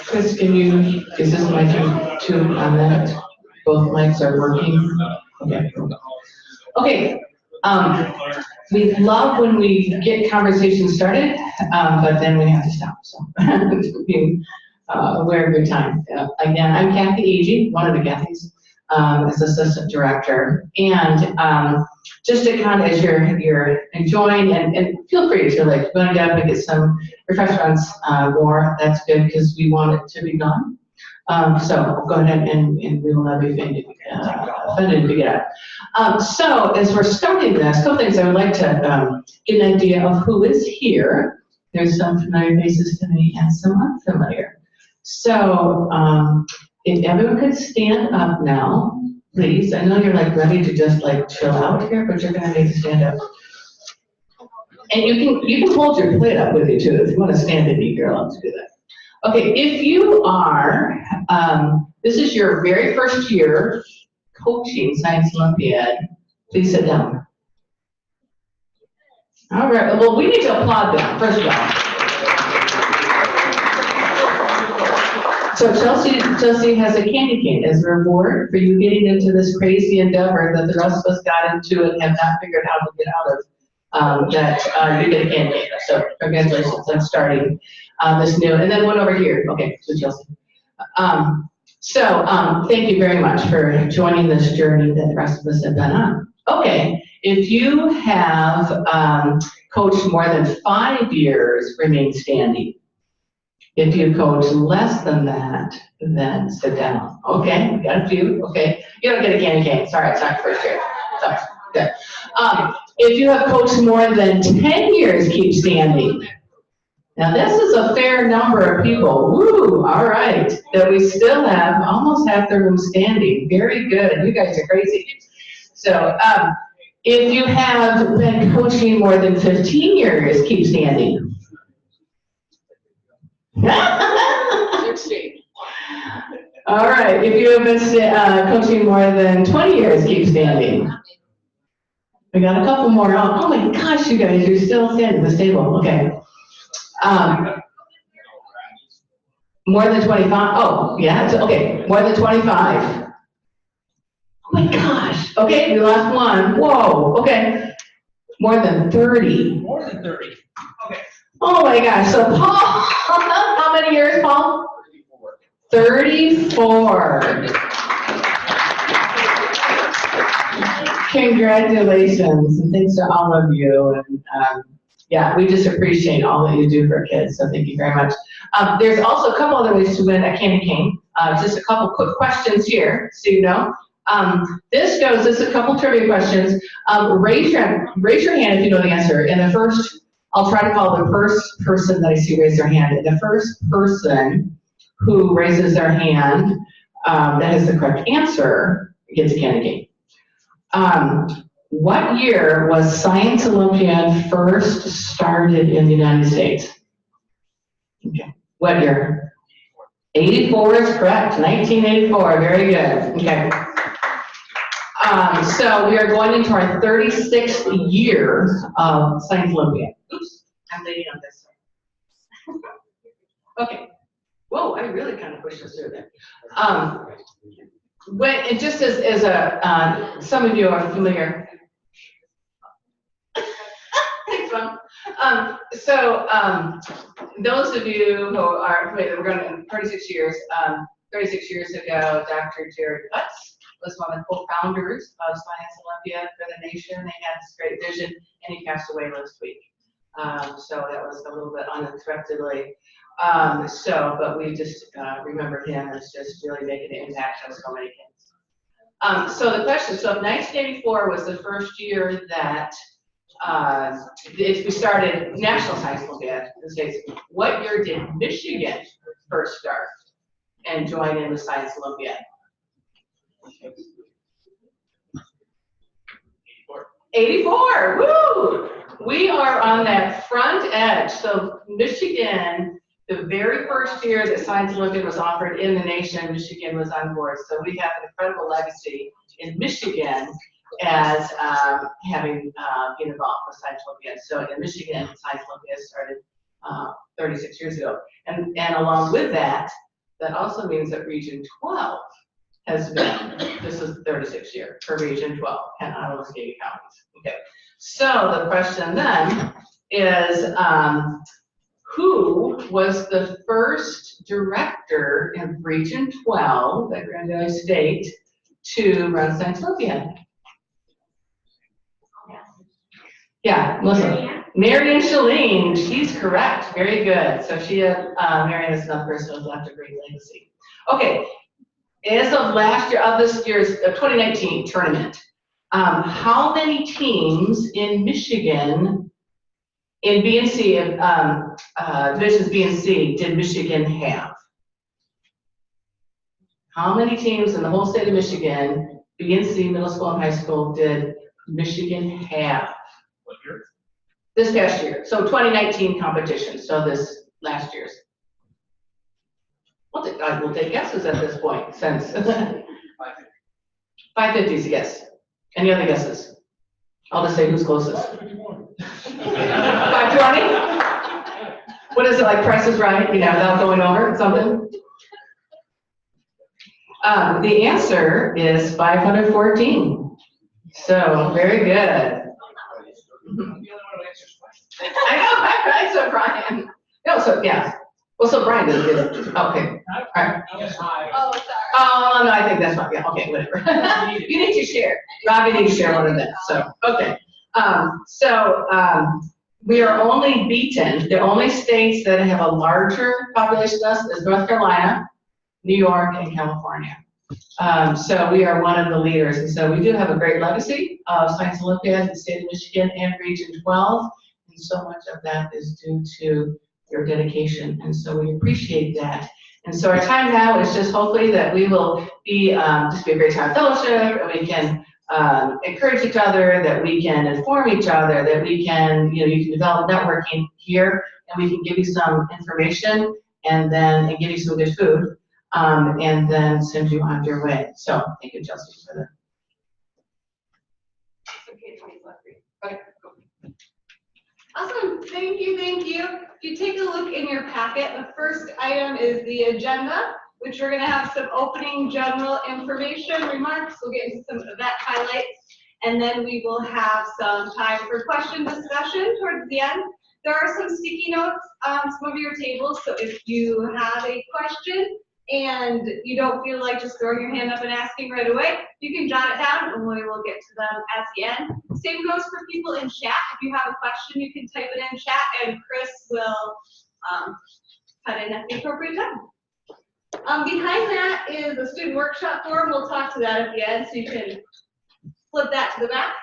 Chris, can you, is this mic too on that? Both mics are working? Okay. Okay. We love when we get conversations started, but then we have to stop. So being aware of your time. Again, I'm Kathy Agee, one of the Kathys, as assistant director, and just to kind of as you're enjoying, and feel free to like go and get up and get some refreshments more. That's good because we want it to be done. So go ahead and we will not be offended if you get up. So as we're starting this, a couple things I would like to get an idea of who is here. There's some familiar faces to me and some unfamiliar. So if everyone could stand up now, please. I know you're like ready to just like chill out here, but you're gonna need to stand up. And you can hold your plate up with you too. If you want to stand it, you're allowed to do that. Okay, if you are, this is your very first year coaching Science Olympiad, please sit down. All right, well, we need to applaud them, first of all. So Chelsea has a candy cane as a reward for you getting into this crazy endeavor that the rest of us got into and have not figured out how to get out of. You get a candy cane. So congratulations on starting this new. And then one over here. Okay, so Chelsea. Thank you very much for joining this journey that the rest of us have been on. Okay, if you have coached more than 5 years, remain standing. If you coach less than that, then sit down. Okay, we got a few. Okay, you don't get a candy cane. Sorry, it's not your first year. Sorry. Good. If you have coached more than 10 years, keep standing. Now this is a fair number of people. Woo, all right. That we still have almost half the room standing. Very good. You guys are crazy. So if you have been coaching more than 15 years, keep standing. 16. All right. If you have been coaching more than 20 years, keep standing. We got a couple more. Oh my gosh, you guys, you're still standing at this table. Okay. More than 25. Oh, yeah. Okay. More than 25. Oh my gosh. Okay, we lost one. Whoa. Okay. More than 30. More than 30. Okay. Oh my gosh. So Paul, how many years, Paul? 34. 34. Congratulations, and thanks to all of you. And yeah, we just appreciate all that you do for kids, so thank you very much. There's also a couple other ways to win a candy cane. Just a couple quick questions here, so you know. This is a couple trivia questions. Raise your hand if you know the answer. And the first, I'll try to call the first person that I see raise their hand. And the first person who raises their hand that is the correct answer gets a candy cane. What year was Science Olympiad first started in the United States? Okay. What year? 84 is correct. 1984. Very good. Okay. So we are going into our 36th year of Science Olympiad. Oops, I'm leaning on this side. Okay. Whoa, I really kind of pushed this through there. And just as a, some of you are familiar. Thanks, Mom. Those of you who are familiar, we're going to 36 years. 36 years ago, Dr. Jared Butts was one of the co-founders of Science Olympiad for the nation. They had this great vision, and he passed away last week. So that was a little bit unexpectedly. But we just remember him as just really making an impact on so many kids. So the question, so 1984 was the first year that we started National Science Olympiad in the States. What year did Michigan first start and join in the Science Olympiad? 84, woo! We are on that front edge. So Michigan, the very first year that Science Olympiad was offered in the nation, Michigan was on board. So we have an incredible legacy in Michigan as having been involved with Science Olympiad. So in Michigan, Science Olympiad started 36 years ago. And along with that, that also means that Region 12 has been, this is 36 years for Region 12 and Ottawa Muscogee counties. Okay, so the question then is, who was the first director in Region 12, that Grand Valley State, to run Science Olympiad? Yeah, listen. Marian Shalene, she's correct. Very good. So she, Marian is another person who's left a great legacy. Okay, as of last year, of this year's 2019 tournament, how many teams in Michigan, in B and C, divisions B and C, did Michigan have? How many teams in the whole state of Michigan, B and C, middle school and high school, did Michigan have? What year? This past year. So 2019 competition. So this last year's. We'll take guesses at this point, since 550's a guess. Any other guesses? I'll just say who's closest. 520? What is it, like Price is Right? You know, without going over something? The answer is 514. So very good. I know, right? So Brian. No, so yeah. Well, so Brian didn't get it. Okay. All right. Oh, sorry. Oh, no, I think that's fine. Yeah, okay, whatever. You need to share. Robbie needs to share one of them. So, okay. We are only beaten. The only states that have a larger population than us is North Carolina, New York, and California. So we are one of the leaders. And so we do have a great legacy of Science Olympiad in the state of Michigan and Region 12. And so much of that is due to your dedication. And so we appreciate that. And so our time now is just hopefully that we will be, just be a great time of fellowship, and we can encourage each other, that we can inform each other, that we can, you can develop networking here, and we can give you some information, and give you some good food, and then send you on your way. So thank you, Chelsea, for that. Okay. Awesome, thank you, thank you. If you take a look in your packet, the first item is the agenda, which we're gonna have some opening general information remarks. We'll get into some event highlights, and then we will have some time for question discussion towards the end. There are some sticky notes on some of your tables, so if you have a question and you don't feel like just throwing your hand up and asking right away, you can jot it down and we will get to them at the end. Same goes for people in chat. If you have a question, you can type it in chat and Chris will cut in at the appropriate time. Behind that is a student workshop form. We'll talk to that at the end, so you can flip that to the back.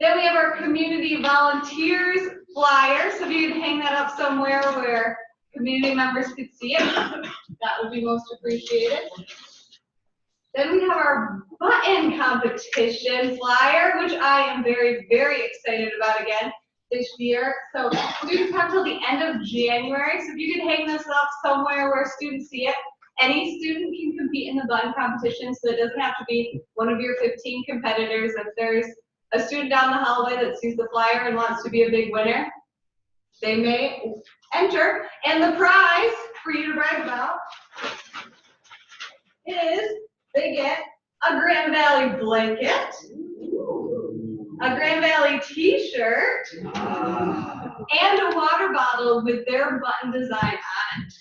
Then we have our community volunteers flyer, so if you can hang that up somewhere where community members could see it, that would be most appreciated. Then we have our button competition flyer, which I am very, very excited about again this year. So students have till the end of January, so if you can hang this up somewhere where students see it. Any student can compete in the button competition, so it doesn't have to be one of your 15 competitors. If there's a student down the hallway that sees the flyer and wants to be a big winner, they may enter. And the prize for you to brag about is they get a Grand Valley blanket, a Grand Valley t-shirt, and a water bottle with their button design on it,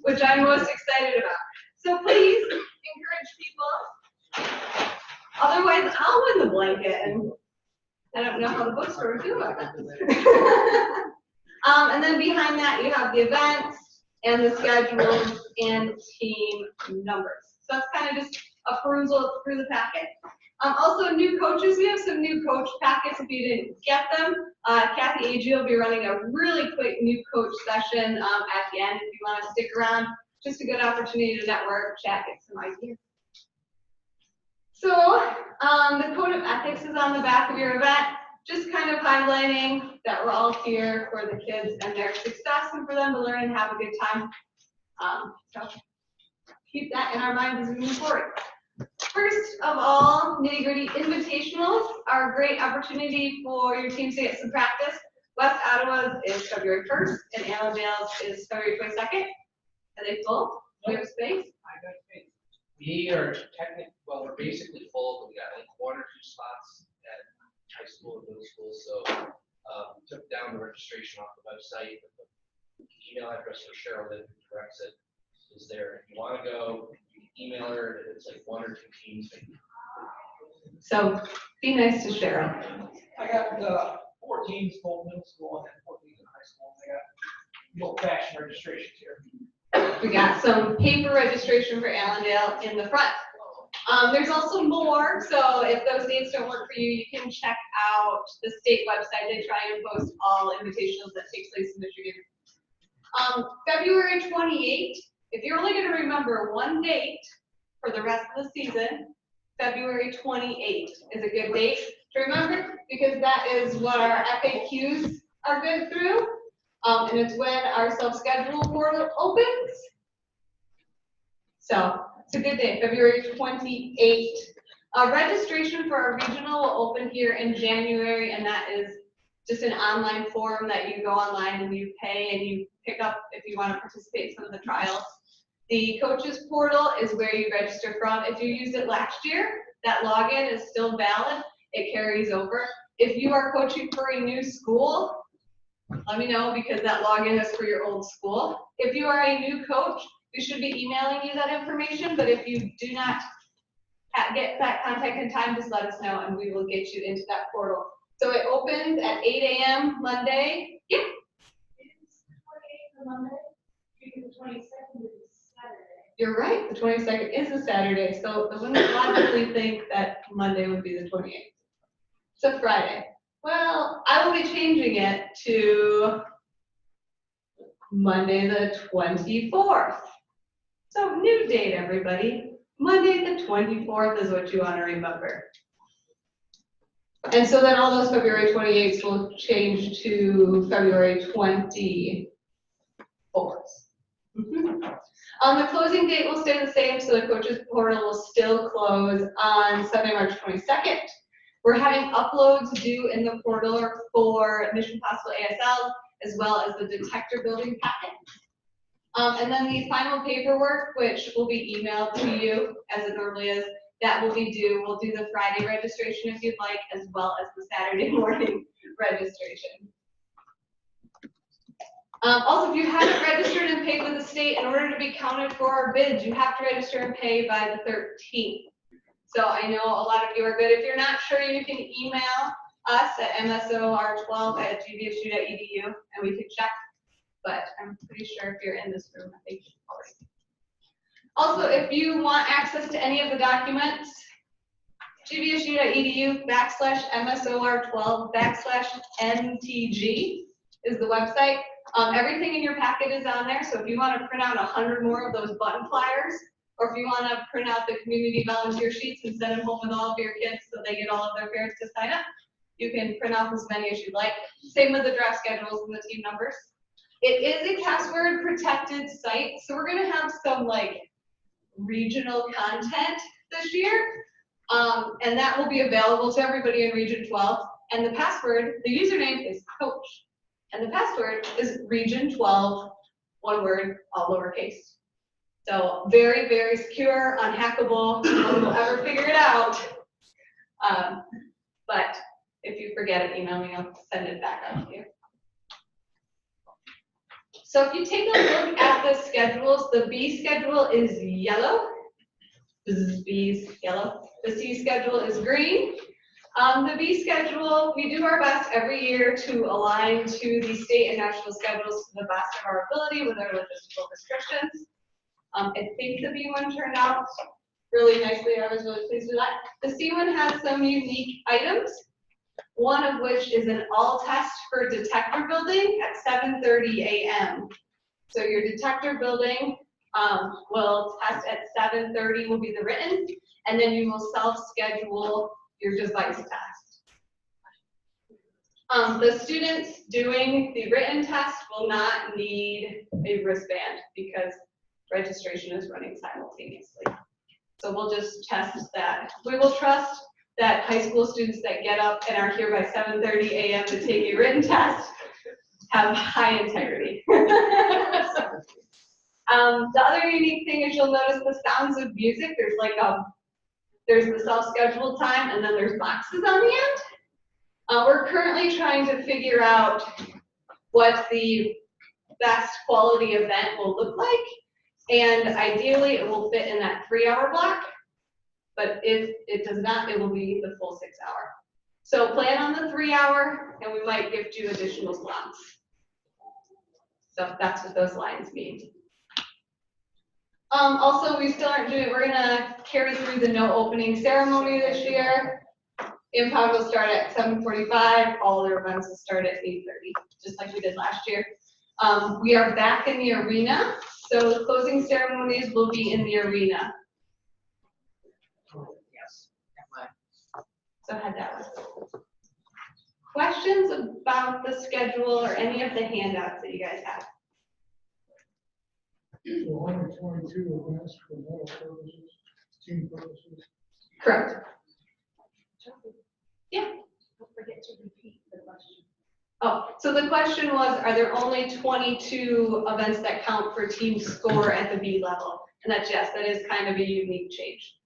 which I'm most excited about. So please encourage people. Otherwise, I'll win the blanket, and I don't know how the bookstore would do it. And then behind that, you have the events and the schedules and team numbers. So that's kind of just a perusal through the packet. Also, new coaches, we have some new coach packets if you didn't get them. Kathy Agee will be running a really quick new coach session at the end if you want to stick around. Just a good opportunity to network, chat, get some ideas. So the code of ethics is on the back of your event, just kind of highlighting that we're all here for the kids and their success and for them to learn and have a good time. So keep that in our minds as we move forward. First of all, nitty-gritty invitationals are a great opportunity for your teams to get some practice. West Ottawa's is February 1st and Allendale's is February 22nd. Are they full? Do we have space? I got space. We are technically, well, we're basically full, but we got like 1 or 2 spots at high school and middle school. So we took down the registration off the website. The email address for Cheryl that directs it is there. If you want to go, you can email her. It's like 1 or 2 teams. So be nice to Cheryl. I got 4 teams, both middle school and then 4 teams in high school. I got old-fashioned registrations here. We got some paper registration for Allendale in the front. There's also more, so if those dates don't work for you, you can check out the state website. They try and post all invitations that take place in Michigan. February 28th, if you're only going to remember one date for the rest of the season, February 28th is a good date to remember because that is what our FAQs are good through. And it's when our self-schedule portal opens. So it's a good day, February 28th. Registration for our regional will open here in January, and that is just an online form that you go online and you pay and you pick up if you want to participate in some of the trials. The coaches portal is where you register from. If you used it last year, that login is still valid. It carries over. If you are coaching for a new school, let me know because that login is for your old school. If you are a new coach, we should be emailing you that information, but if you do not get that contact in time, just let us know and we will get you into that portal. So it opens at 8 a.m. Monday. Yep. It's 28th Monday. The 22nd is Saturday. You're right, the 22nd is a Saturday, so I wouldn't logically think that Monday would be the 28th. It's a Friday. Well, I will be changing it to Monday the 24th. So new date, everybody. Monday the 24th is what you want to remember. And so then all those February 28th will change to February 24th. The closing date will stay the same, so the coaches portal will still close on Sunday, March 22nd. We're having uploads due in the portal for Mission Possible ASL, as well as the detector building packet. And then the final paperwork, which will be emailed to you, as it normally is, that will be due. We'll do the Friday registration if you'd like, as well as the Saturday morning registration. Also, if you haven't registered and paid with the state, in order to be counted for our bids, you have to register and pay by the 13th. So I know a lot of you are good. If you're not sure, you can email us at msor12@gbsu.edu and we can check. But I'm pretty sure if you're in this room, I think you've already. Also, if you want access to any of the documents, gbsu.edu/msor12/ntg is the website. Everything in your packet is on there. So if you want to print out 100 more of those button flyers, or if you want to print out the community volunteer sheets and send them home with all of your kids so they get all of their parents to sign up, you can print off as many as you'd like. Same with the draft schedules and the team numbers. It is a password protected site, so we're going to have some like regional content this year, and that will be available to everybody in Region 12. And the password, the username is coach, and the password is Region 12, one word, all lowercase. So very, very secure, unhackable. No one will ever figure it out. But if you forget it, email me. I'll send it back out to you. So if you take a look at the schedules, the B schedule is yellow. This is B's yellow. The C schedule is green. The B schedule, we do our best every year to align to the state and national schedules to the best of our ability with our logistical restrictions. I think the B one turned out really nicely. I was really pleased with that. The C one has some unique items, one of which is an all test for detector building at 7:30 a.m. So your detector building will test at 7:30 will be the written, and then you will self-schedule your device test. The students doing the written test will not need a wristband because registration is running simultaneously. So we'll just test that. We will trust that high school students that get up and are here by 7:30 a.m. to take a written test have high integrity. The other unique thing is you'll notice the sounds of music. There's the self-scheduled time, and then there's boxes on the end. We're currently trying to figure out what the best quality event will look like, and ideally it will fit in that 3-hour block, but if it does not, it will be the full 6-hour. So plan on the 3-hour, and we might gift you additional slots. So that's what those lines mean. Also, we still aren't doing, we're gonna carry through the no opening ceremony this year. Impound will start at 7:45, all their events will start at 8:30, just like we did last year. We are back in the arena, so the closing ceremonies will be in the arena. Yes. So head that way. Questions about the schedule or any of the handouts that you guys have? So 122 events for all purposes, team purposes. Correct. Yeah. Don't forget to repeat the question. Oh, so the question was, are there only 22 events that count for team score at the B level? And that's yes, that is kind of a unique change.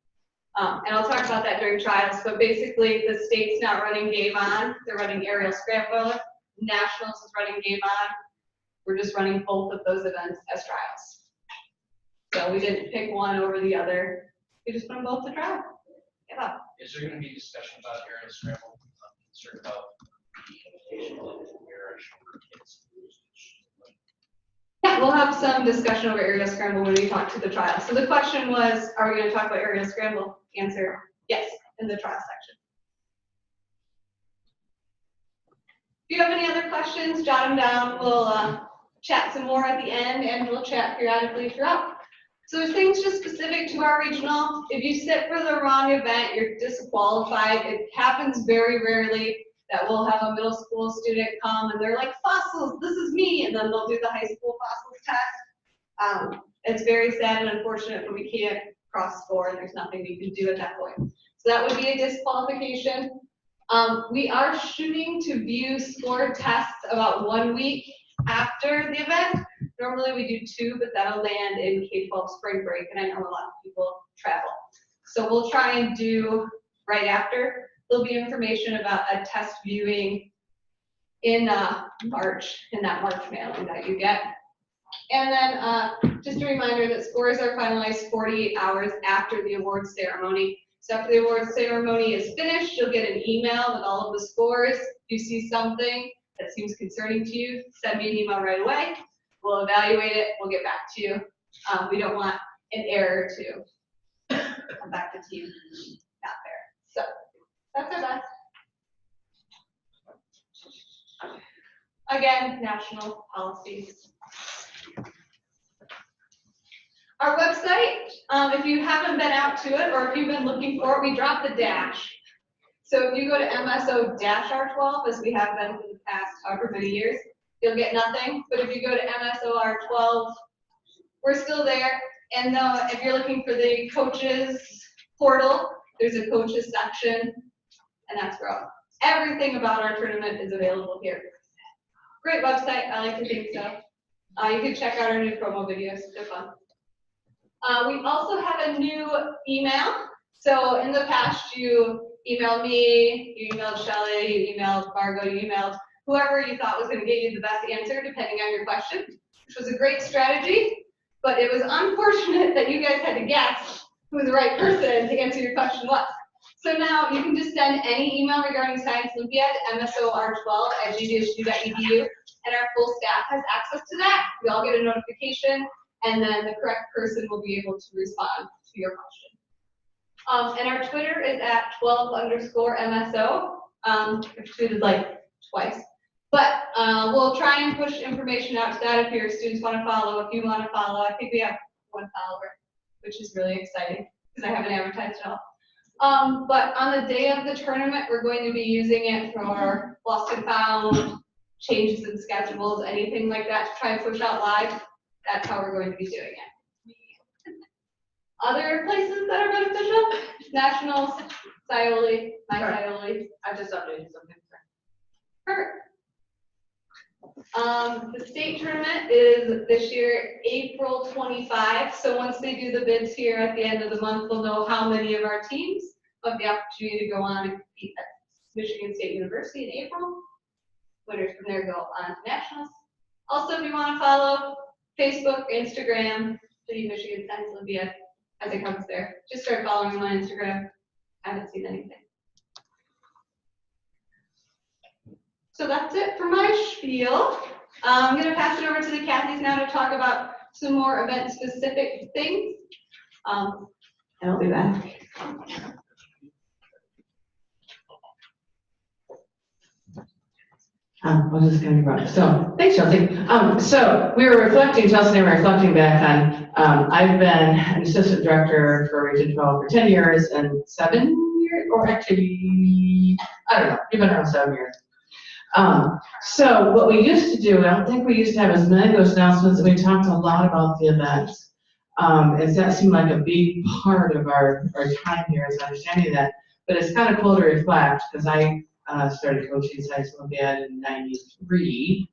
And I'll talk about that during trials, but basically the state's not running Game On, they're running Aerial Scramble. Nationals is running Game On. We're just running both of those events as trials. So we didn't pick one over the other. We just put them both to trial. Yeah. Is there gonna be discussion about aerial scramble? I'm concerned about the educational and interaction for kids. Yeah, we'll have some discussion over Aerial Scramble when we talk to the trial. So the question was, are we gonna talk about Aerial Scramble? Answer, yes, in the trial section. If you have any other questions, jot them down. We'll chat some more at the end, and we'll chat periodically throughout. So there's things just specific to our regional. If you sit for the wrong event, you're disqualified. It happens very rarely that we'll have a middle school student come and they're like, fossils, this is me, and then they'll do the high school fossils test. It's very sad and unfortunate, but we can't cross score and there's nothing we can do at that point. So that would be a disqualification. We are shooting to view score tests about 1 week after the event. Normally we do 2, but that'll land in K-12 spring break, and I know a lot of people travel. So we'll try and do right after. There'll be information about a test viewing in March, in that March mailing that you get. And then just a reminder that scores are finalized 48 hours after the awards ceremony. So after the awards ceremony is finished, you'll get an email with all of the scores. If you see something that seems concerning to you, send me an email right away. We'll evaluate it, we'll get back to you. We don't want an error to come back to you not there. So that's our best. Again, national policies. Our website, if you haven't been out to it or if you've been looking for it, we dropped the dash. So if you go to MSO-R12, as we have been for the past however many years, you'll get nothing. But if you go to MSO-R12, we're still there. And if you're looking for the coaches portal, there's a coaches section, and that's where everything about our tournament is available here. Great website, I like to think so. You can check out our new promo videos, they're fun. We also have a new email. So in the past, you emailed me, you emailed Shelly, you emailed Margo, you emailed whoever you thought was going to get you the best answer depending on your question, which was a great strategy, but it was unfortunate that you guys had to guess who the right person to answer your question was. So now you can just send any email regarding Science Olympiad to msor12@gdsu.edu, and our full staff has access to that. We all get a notification, and then the correct person will be able to respond to your question. And our Twitter is at 12_MSO. I've tweeted like twice. But we'll try and push information out to that if your students want to follow, if you want to follow. I think we have 1 follower, which is really exciting because I haven't advertised at all. But on the day of the tournament, we're going to be using it for lost and found, changes in schedules, anything like that to try and push out live. That's how we're going to be doing it. Other places that are beneficial, nationals, Scioli, my Scioli. I just updated something. Perfect. The state tournament is this year, April 25. So once they do the bids here at the end of the month, we'll know how many of our teams have the opportunity to go on and compete at Michigan State University in April. Winners from there go on to nationals. Also, if you want to follow Facebook, Instagram, City of Michigan, Science Olympia, as it comes there. Just start following them on Instagram. I haven't seen anything. So that's it for my spiel. I'm going to pass it over to the Kathys now to talk about some more event-specific things. And I'll be back. What is going to be right? So, thanks, Chelsea. So we were reflecting, Chelsea and I were reflecting back on, I've been an assistant director for Region 12 for 10 years and 7 years, or actually, I don't know, we've been around 7 years. So what we used to do, I don't think we used to have as many of those announcements, and we talked a lot about the events. And that seemed like a big part of our time here is understanding that. But it's kind of cool to reflect, because I started coaching Science Olympiad in '93.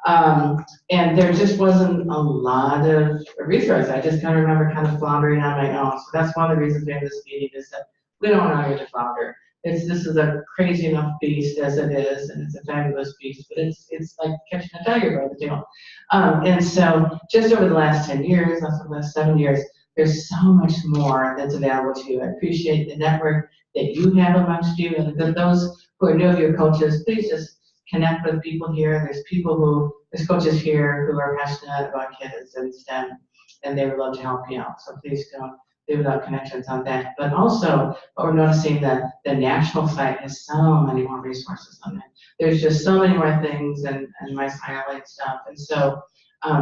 And there just wasn't a lot of resources. I just kind of remember kind of floundering on my own. So that's one of the reasons we have this meeting is that we don't want to flounder. This is a crazy enough beast as it is, and it's a fabulous beast, but it's like catching a tiger by the tail. And so just over the last 10 years, also the last 7 years, there's so much more that's available to you. I appreciate the network that you have amongst you, and those who are new to your coaches, please just connect with people here. There's coaches here who are passionate about kids and STEM, and they would love to help you out. So please don't leave without connections on that. But also, what we're noticing that the national site has so many more resources on it. There's just so many more things and my highlight stuff. And so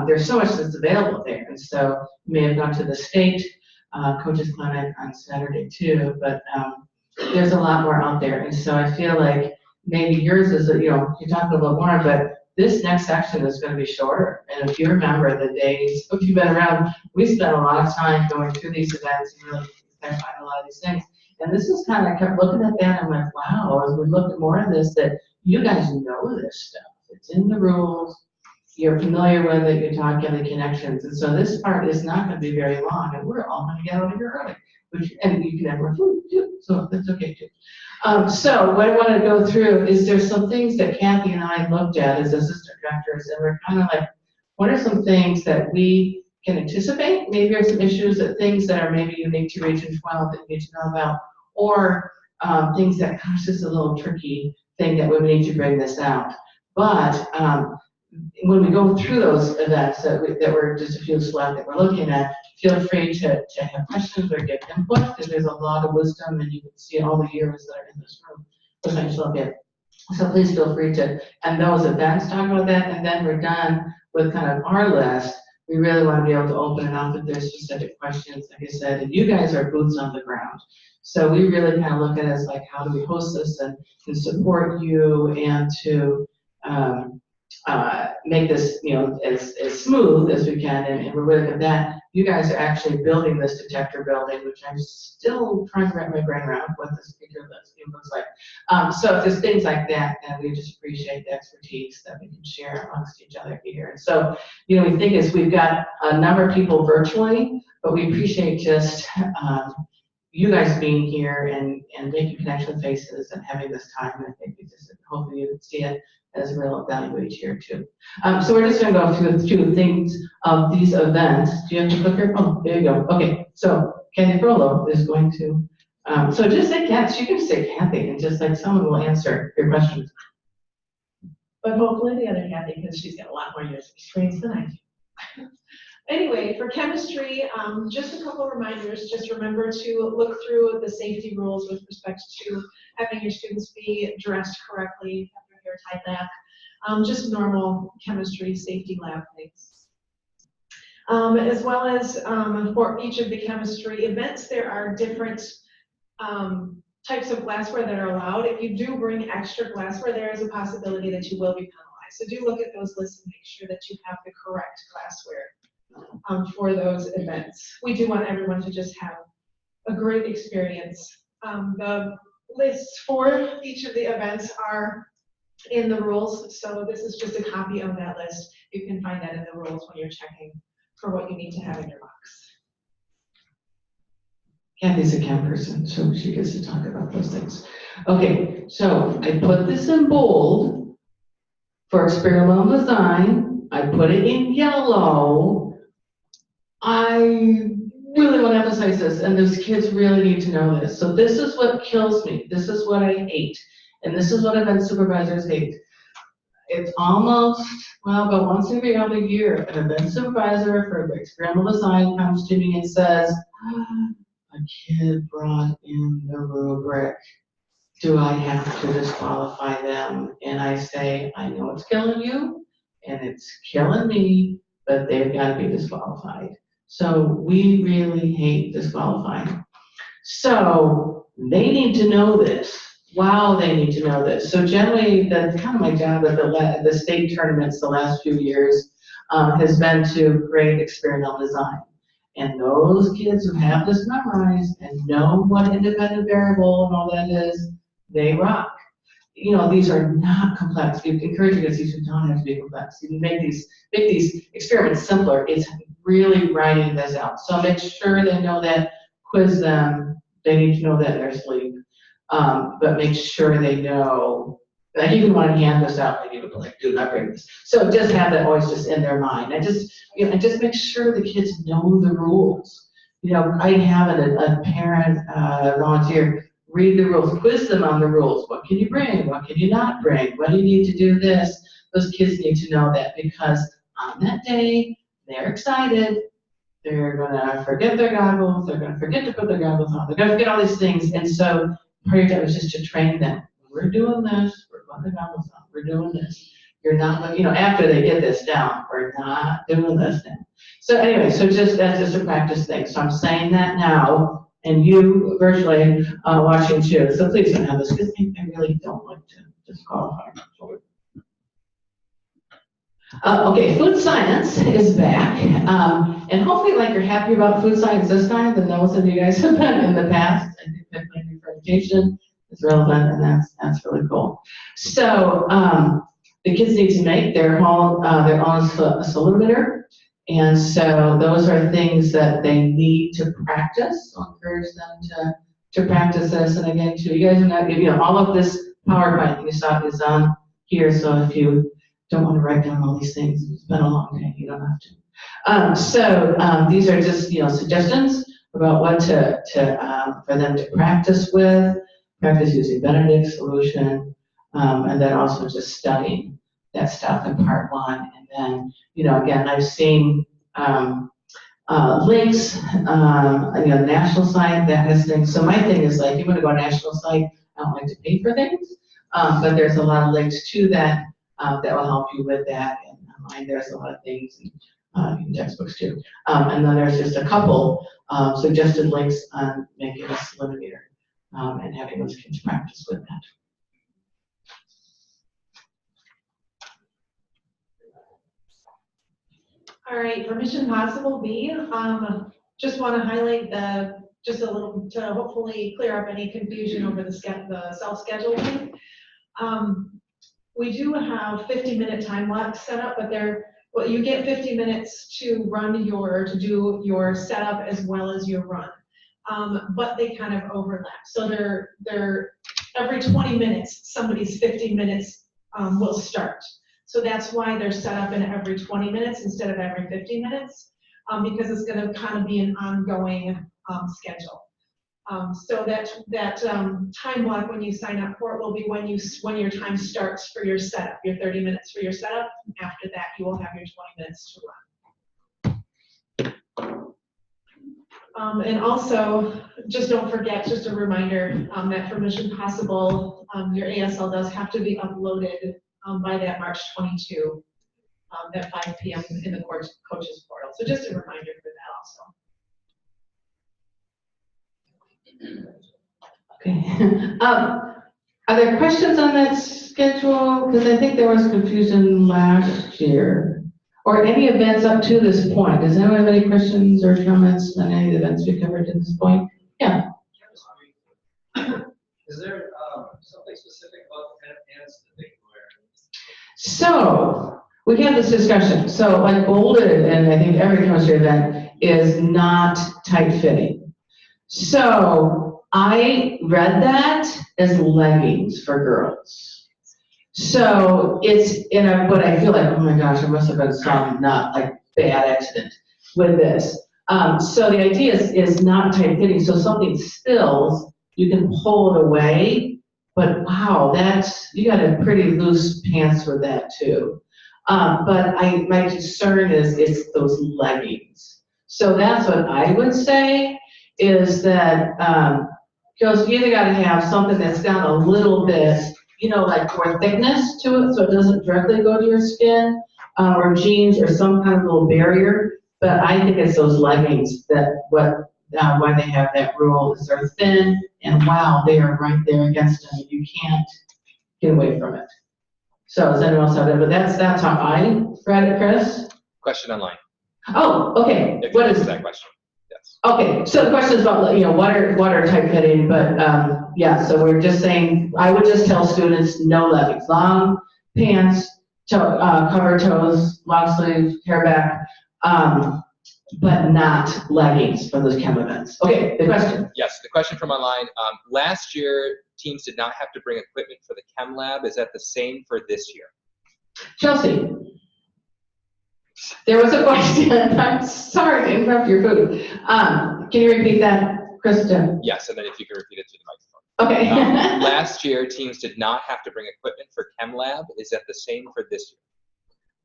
there's so much that's available there. And so you may have gone to the state coaches clinic on Saturday too, but there's a lot more out there. And so I feel like maybe yours is, you're talking a little more, but this next section is going to be shorter. And if you remember the days, if you've been around, we spent a lot of time going through these events and really clarifying a lot of these things. And this is kind of, I kept looking at that and I'm like, wow, as we look at more of this, that you guys know this stuff. It's in the rules. You're familiar with it. You're talking the connections. And so this part is not going to be very long. And we're all going to get out of here early. And you can have more food too. So that's okay too. So what I want to go through is there's some things that Kathy and I looked at as assistant directors, and we're kind of like, what are some things that we can anticipate? Maybe there's some issues that things that are maybe unique to Region 12 that you need to know about, or things that gosh, this is a little tricky thing that we need to bring this out. But when we go through those events that we're just a few select that we're looking at, feel free to have questions or give input, because there's a lot of wisdom and you can see all the years that are in this room. So please feel free to, and those events talk about that, and then we're done with kind of our list. We really want to be able to open it up if there's specific questions, like I said, and you guys are boots on the ground. So we really kind of look at it as like, how do we host this and support you and to make this, as smooth as we can, and we're really good at that. You guys are actually building this detector building, which I'm still trying to wrap my brain around what this speaker looks like. So if there's things like that, then we just appreciate the expertise that we can share amongst each other here. And so, we think is we've got a number of people virtually, but we appreciate just you guys being here and making connection faces and having this time. And I think we just hopefully you can see it as a real value each year too. So we're just going to go through a few things of these events. Do you have to click here? Oh, there you go. Okay, so Kathy Frollo is going to, so just say Kathy, you can say Kathy, and just like someone will answer your questions. But hopefully the other Kathy, because she's got a lot more years of experience than I do. Anyway, for chemistry, just a couple of reminders. Just remember to look through the safety rules with respect to having your students be dressed correctly, have their hair tied back, just normal chemistry safety lab things. As well as for each of the chemistry events, there are different types of glassware that are allowed. If you do bring extra glassware, there is a possibility that you will be penalized. So do look at those lists and make sure that you have the correct glassware for those events. We do want everyone to just have a great experience. The lists for each of the events are in the rules, so this is just a copy of that list. You can find that in the rules when you're checking for what you need to have in your box. Kathy's a chem person, so she gets to talk about those things. Okay, so I put this in bold for experimental design. I put it in yellow. I really want to emphasize this, and those kids really need to know this. So this is what kills me. This is what I hate. And this is what event supervisors hate. It's almost, well, about once every other year, an event supervisor for experimental design comes to me and says, a kid brought in the rubric. Do I have to disqualify them? And I say, I know it's killing you, and it's killing me, but they've got to be disqualified. So we really hate disqualifying. So they need to know this. Wow, they need to know this. So generally, that's kind of my job at the state tournaments the last few years has been to create experimental design. And those kids who have this memorized and know what independent variable and all that is, they rock. You know, these are not complex. We encourage you guys, these don't have to be complex. You can make these experiments simpler. It's really writing this out. So make sure they know that, quiz them. They need to know that in their sleep. But make sure they know, like you can want to hand this out, like you would like, do not bring this. So just have that always just in their mind. And just make sure the kids know the rules. You know, I have a parent volunteer read the rules, quiz them on the rules. What can you bring? What can you not bring? What do you need to do this? Those kids need to know that because on that day, they're excited. They're gonna forget their goggles. They're gonna forget to put their goggles on. They're gonna forget all these things. And so part of your job is just to train them. We're doing this. We're putting the goggles on. We're doing this. You're not, after they get this down, we're not doing this now. So anyway, so that's just a practice thing. So I'm saying that now. And you virtually watching too. So please don't have this because I really don't like to disqualify children. Okay, food science is back. And hopefully like you're happy about food science this time than those of you guys have been in the past. I think that my new presentation is relevant and that's really cool. So the kids need to make their own salorimeter. And so those are things that they need to practice. So encourage them to practice this. And again, too, you guys are not, all of this PowerPoint you saw is on here. So if you don't want to write down all these things, it's been a long day, you don't have to. These are just, suggestions about what for them to practice with, practice using Benedict solution, and then also just studying that stuff in part one. And then, again, I've seen links, national site that has things. So my thing is like, you want to go national site, I don't like to pay for things, but there's a lot of links to that that will help you with that. And online, there's a lot of things in textbooks too. And then there's just a couple suggested links on making a salorimeter and having those kids practice with that. All right, for Mission Possible B, just want to highlight just a little to hopefully clear up any confusion over the self-scheduling. We do have 50-minute time lock set up, but you get 50 minutes to do your setup as well as your run. But they kind of overlap. So they're every 20 minutes, somebody's 50 minutes will start. So that's why they're set up in every 20 minutes instead of every 50 minutes, because it's going to kind of be an ongoing schedule. So that time block when you sign up for it will be when your time starts for your setup, your 30 minutes for your setup. After that, you will have your 20 minutes to run. And also, just don't forget, just a reminder, that for Mission Possible, your ASL does have to be uploaded by that March 22, at 5 p.m. in the coaches portal. So just a reminder for that also. Okay. Are there questions on that schedule? Because I think there was confusion last year. Or any events up to this point. Does anyone have any questions or comments on any of the events we covered to this point? Yeah. Is there something specific about the kind of pants that they can wear? So, we had this discussion. So, like bolded, and I think every chemistry event is not tight fitting. So, I read that as leggings for girls. So it's in a, but I feel like, oh my gosh, there must have been some not like bad accident with this. So the idea is not tight fitting. So something spills, you can pull it away, but wow, you got a pretty loose pants for that too. But my concern is it's those leggings. So that's what I would say is that, girls, you either gotta have something that's got a little bit, like more thickness to it, so it doesn't directly go to your skin, or jeans, or some kind of little barrier. But I think it's those leggings why they have that rule is they're thin, and wow, they are right there against them. You can't get away from it. So does anyone else have that? But that's how I read it, Chris. Question online. Oh, okay. If What you is answer that question? Yes. Okay, so the question is about, what are tight fitting, but, yeah, so we're just saying, I would just tell students, no leggings, long pants, cover toes, long sleeve, hair back, but not leggings for those chem events. Okay, the question. Yes, the question from online. Last year, teams did not have to bring equipment for the chem lab. Is that the same for this year? Chelsea. There was a question. I'm sorry to interrupt your food. Can you repeat that, Kristen? Yes, and then if you can repeat it to the microphone. Okay. Last year, teams did not have to bring equipment for chem lab. Is that the same for this year?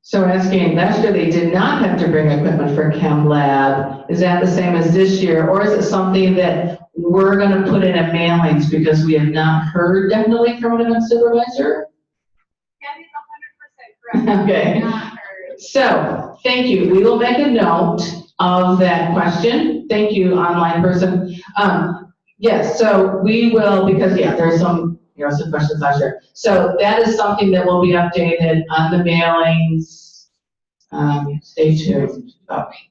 So asking, last year they did not have to bring equipment for chem lab. Is that the same as this year? Or is it something that we're gonna put in at mailings because we have not heard definitely from an event supervisor? Candy's 100% correct. Okay. Not heard. So, thank you. We will make a note of that question. Thank you, online person. Yes, so we will, because there's some questions last year. So that is something that will be updated on the mailings. Stay tuned. Okay.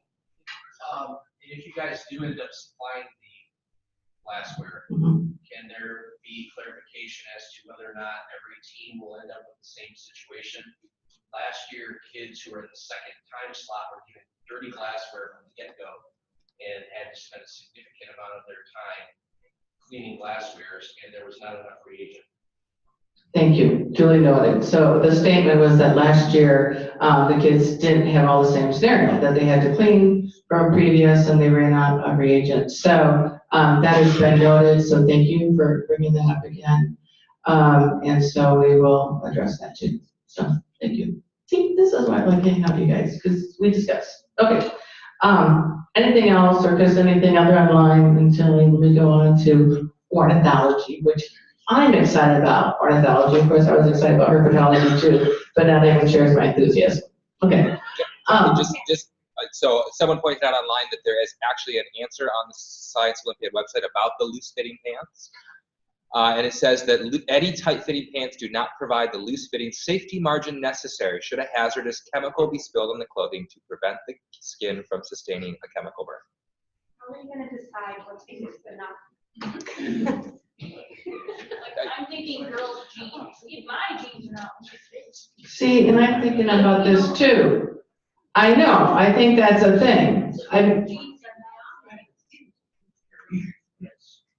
If you guys do end up supplying the glassware, can there be clarification as to whether or not every team will end up with the same situation? Last year, kids who were in the second time slot were given dirty glassware from the get-go and had to spend a significant amount of their time cleaning glasswares, and there was not enough reagent. Thank you, duly noted. So the statement was that last year, the kids didn't have all the same scenario, that they had to clean from previous and they ran out of reagent. So that has been noted, so thank you for bringing that up again. And so we will address that too. So thank you. See, this is why I like hanging out with you guys, because we discuss. Okay. Anything else, or just anything other online until we go on to ornithology, which I'm excited about ornithology. Of course, I was excited about herpetology too, but not everyone shares my enthusiasm. Okay. So someone pointed out online that there is actually an answer on the Science Olympiad website about the loose-fitting pants. And it says that any tight-fitting pants do not provide the loose-fitting safety margin necessary should a hazardous chemical be spilled on the clothing to prevent the skin from sustaining a chemical burn. How are you going to decide what's enough? I'm thinking girls' jeans. Even my jeans are not loose-fitting. See, and I'm thinking about this too. I know, I think that's a thing.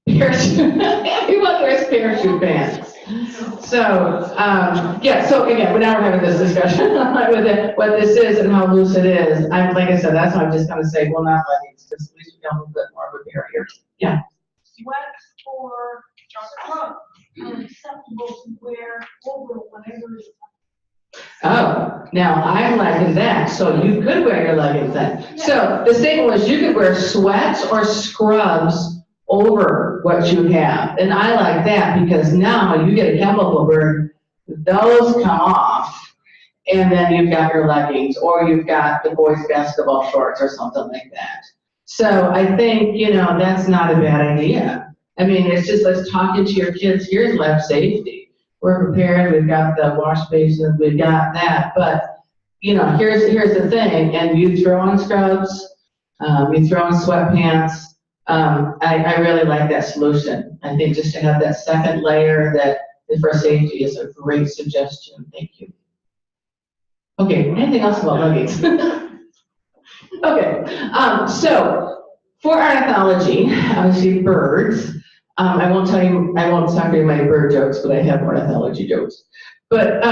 Parachute. Everyone wears parachute pants. So, so again, now we're having this discussion with what this is and how loose it is. Like I said, that's why I'm just gonna say, well, not leggings, because at least we got a little bit more of a barrier. Yeah. Sweats or chocolate are acceptable to wear over whatever is. Oh, Now, I'm liking that, so you could wear your leggings then. So the statement was you could wear sweats or scrubs over what you have. And I like that because now you get a chemical burn, those come off. And then you've got your leggings, or you've got the boys' basketball shorts or something like that. So I think, that's not a bad idea. I mean, it's just like talking to your kids, here's lab safety. We're prepared, we've got the wash basins, we've got that, but, here's the thing, and you throw on scrubs, you throw on sweatpants. I really like that solution. I think just to have that second layer that is for safety is a great suggestion. Thank you. Okay, anything else about leggings? Okay, so for ornithology, obviously birds. I won't talk to you my bird jokes, but I have ornithology jokes. But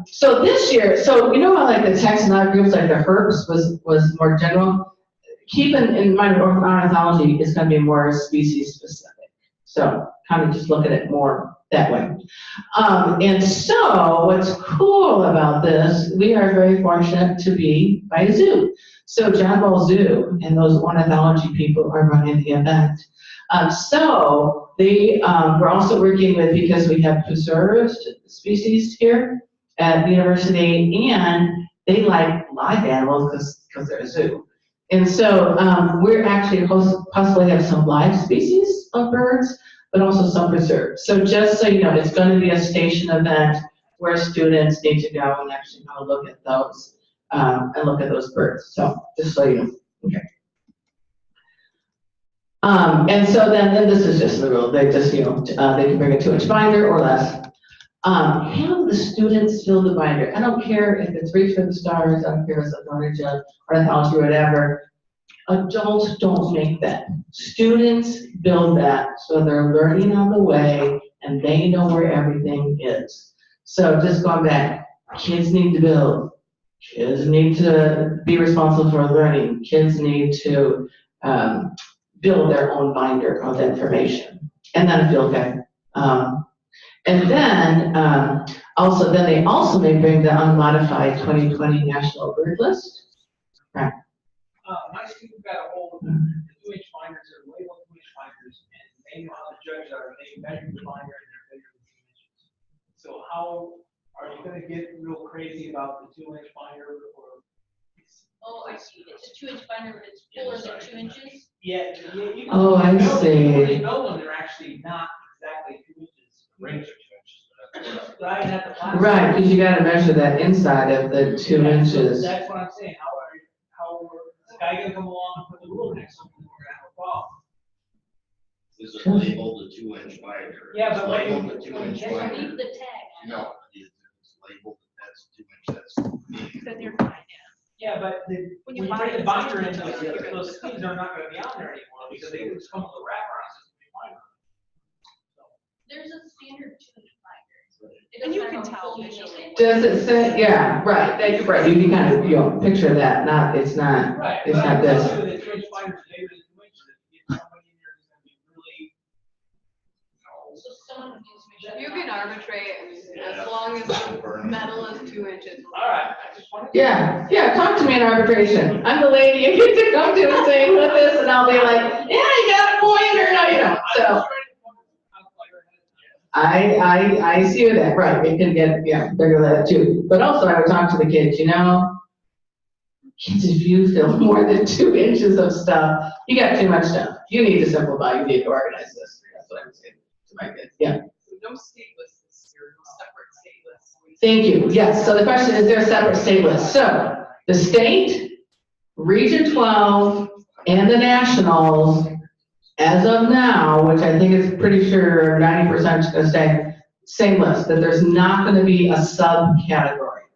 so this year, so how like the taxonomic groups, like the herps was more general. Keep in mind, ornithology is going to be more species specific. So kind of just look at it more that way. And so what's cool about this, we are very fortunate to be by a zoo. So John Ball Zoo and those ornithology people are running the event. So they we're also working with, because we have preserved species here at the university, and they like live animals because they're a zoo. And so we're actually possibly have some live species of birds, but also some preserved. So just so you know, it's going to be a station event where students need to go and actually go look at those and look at those birds. So just so you know. Okay. And so then this is just the rule. They just, they can bring a 2-inch binder or less. Have the students fill the binder. I don't care if it's Reach for the Stars, I don't care if it's ornithology or whatever. Adults don't make that. Students build that, so they're learning on the way and they know where everything is. So just going back, kids need to build. Kids need to be responsible for learning. Kids need to build their own binder of information, and then a field guide. And then they also may bring the unmodified 2020 National Bird List. Right. My student got a hold of the 2-inch binders, they're labeled 2-inch binders, and they know how to judge that, or they measure the binder and they're bigger than 2 inches. So how are you gonna get real crazy about the 2-inch binder, or? Oh, I see, it's a 2-inch binder, but it's fuller than 2 inches? Yeah. You Oh, I see. They know when they're actually not exactly 2 inches. Rings are 2 inches. Right, and at the plastic. Right, because you got to measure that inside of the 2 Yeah, inches. so that's what I'm saying, how is the guy gonna come along and put the rule next to him, and we're gonna have a problem? Is it labeled a 2-inch binder? Yeah, but It's like- labeled a 2-inch Just binder. leave the tag. No, it's labeled that that's 2 inch, that's. Then you're fine, Yeah, but when you buy put the it, binder in, it's just- those skins are not gonna be on there anymore, because they just come with a wrapper on it. There's a standard 2-inch binder. It And you doesn't can have a tell full visually. unit. Does it say, yeah, right, right, you can kind of, picture that, it's not, Right, it's but not I'm this. telling you that 2-inch binders, maybe the 2 inches, if you get somebody in there who's gonna be really. So someone needs to make sure. You can arbitrate as long as the metal is 2 inches. All right, I just wanted. Yeah, talk to me in arbitration. I'm the lady you get to come to and say, with this, and I'll be like, yeah, you got a point, or no, you don't, so. I see that, right, it can get, bigger than that too. But also I would talk to the kids, kids, if you fill more than 2 inches of stuff, you got too much stuff. You need to simplify, you need to organize this. That's what I'm saying to my kids, yeah. No state lists this year, no separate state lists. Thank you, yes, so the question is, there a separate state list? So, the state, Region 12, and the nationals, as of now, which I think is pretty sure 90% is gonna stay, same list, that there's not gonna be a subcategory.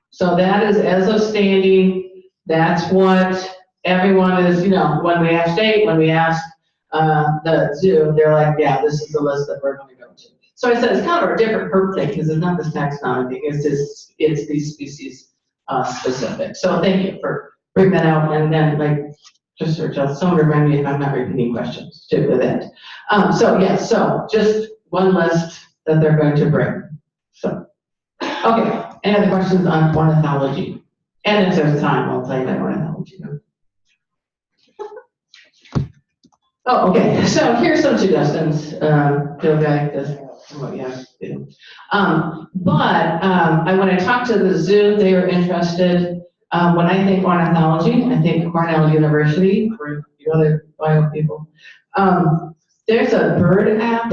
So that is as of standing, that's what everyone is, when we ask state, when we ask the zoo, they're like, yeah, this is the list that we're gonna go to. So I said, it's kind of a different herb thing, because it's not this taxonomy thing, it's these species specific. So thank you for bringing that out, and then just someone remind me if I'm not repeating questions too with it. So just one list that they're going to bring. So Okay, any other questions on ornithology? And if there's time, I'll tell you about ornithology. Oh, okay, so here's some suggestions, Bill Guy does what you have to do. When I talked to the zoo, they were interested. When I think ornithology, I think Cornell University, for you other bio people. There's a bird app,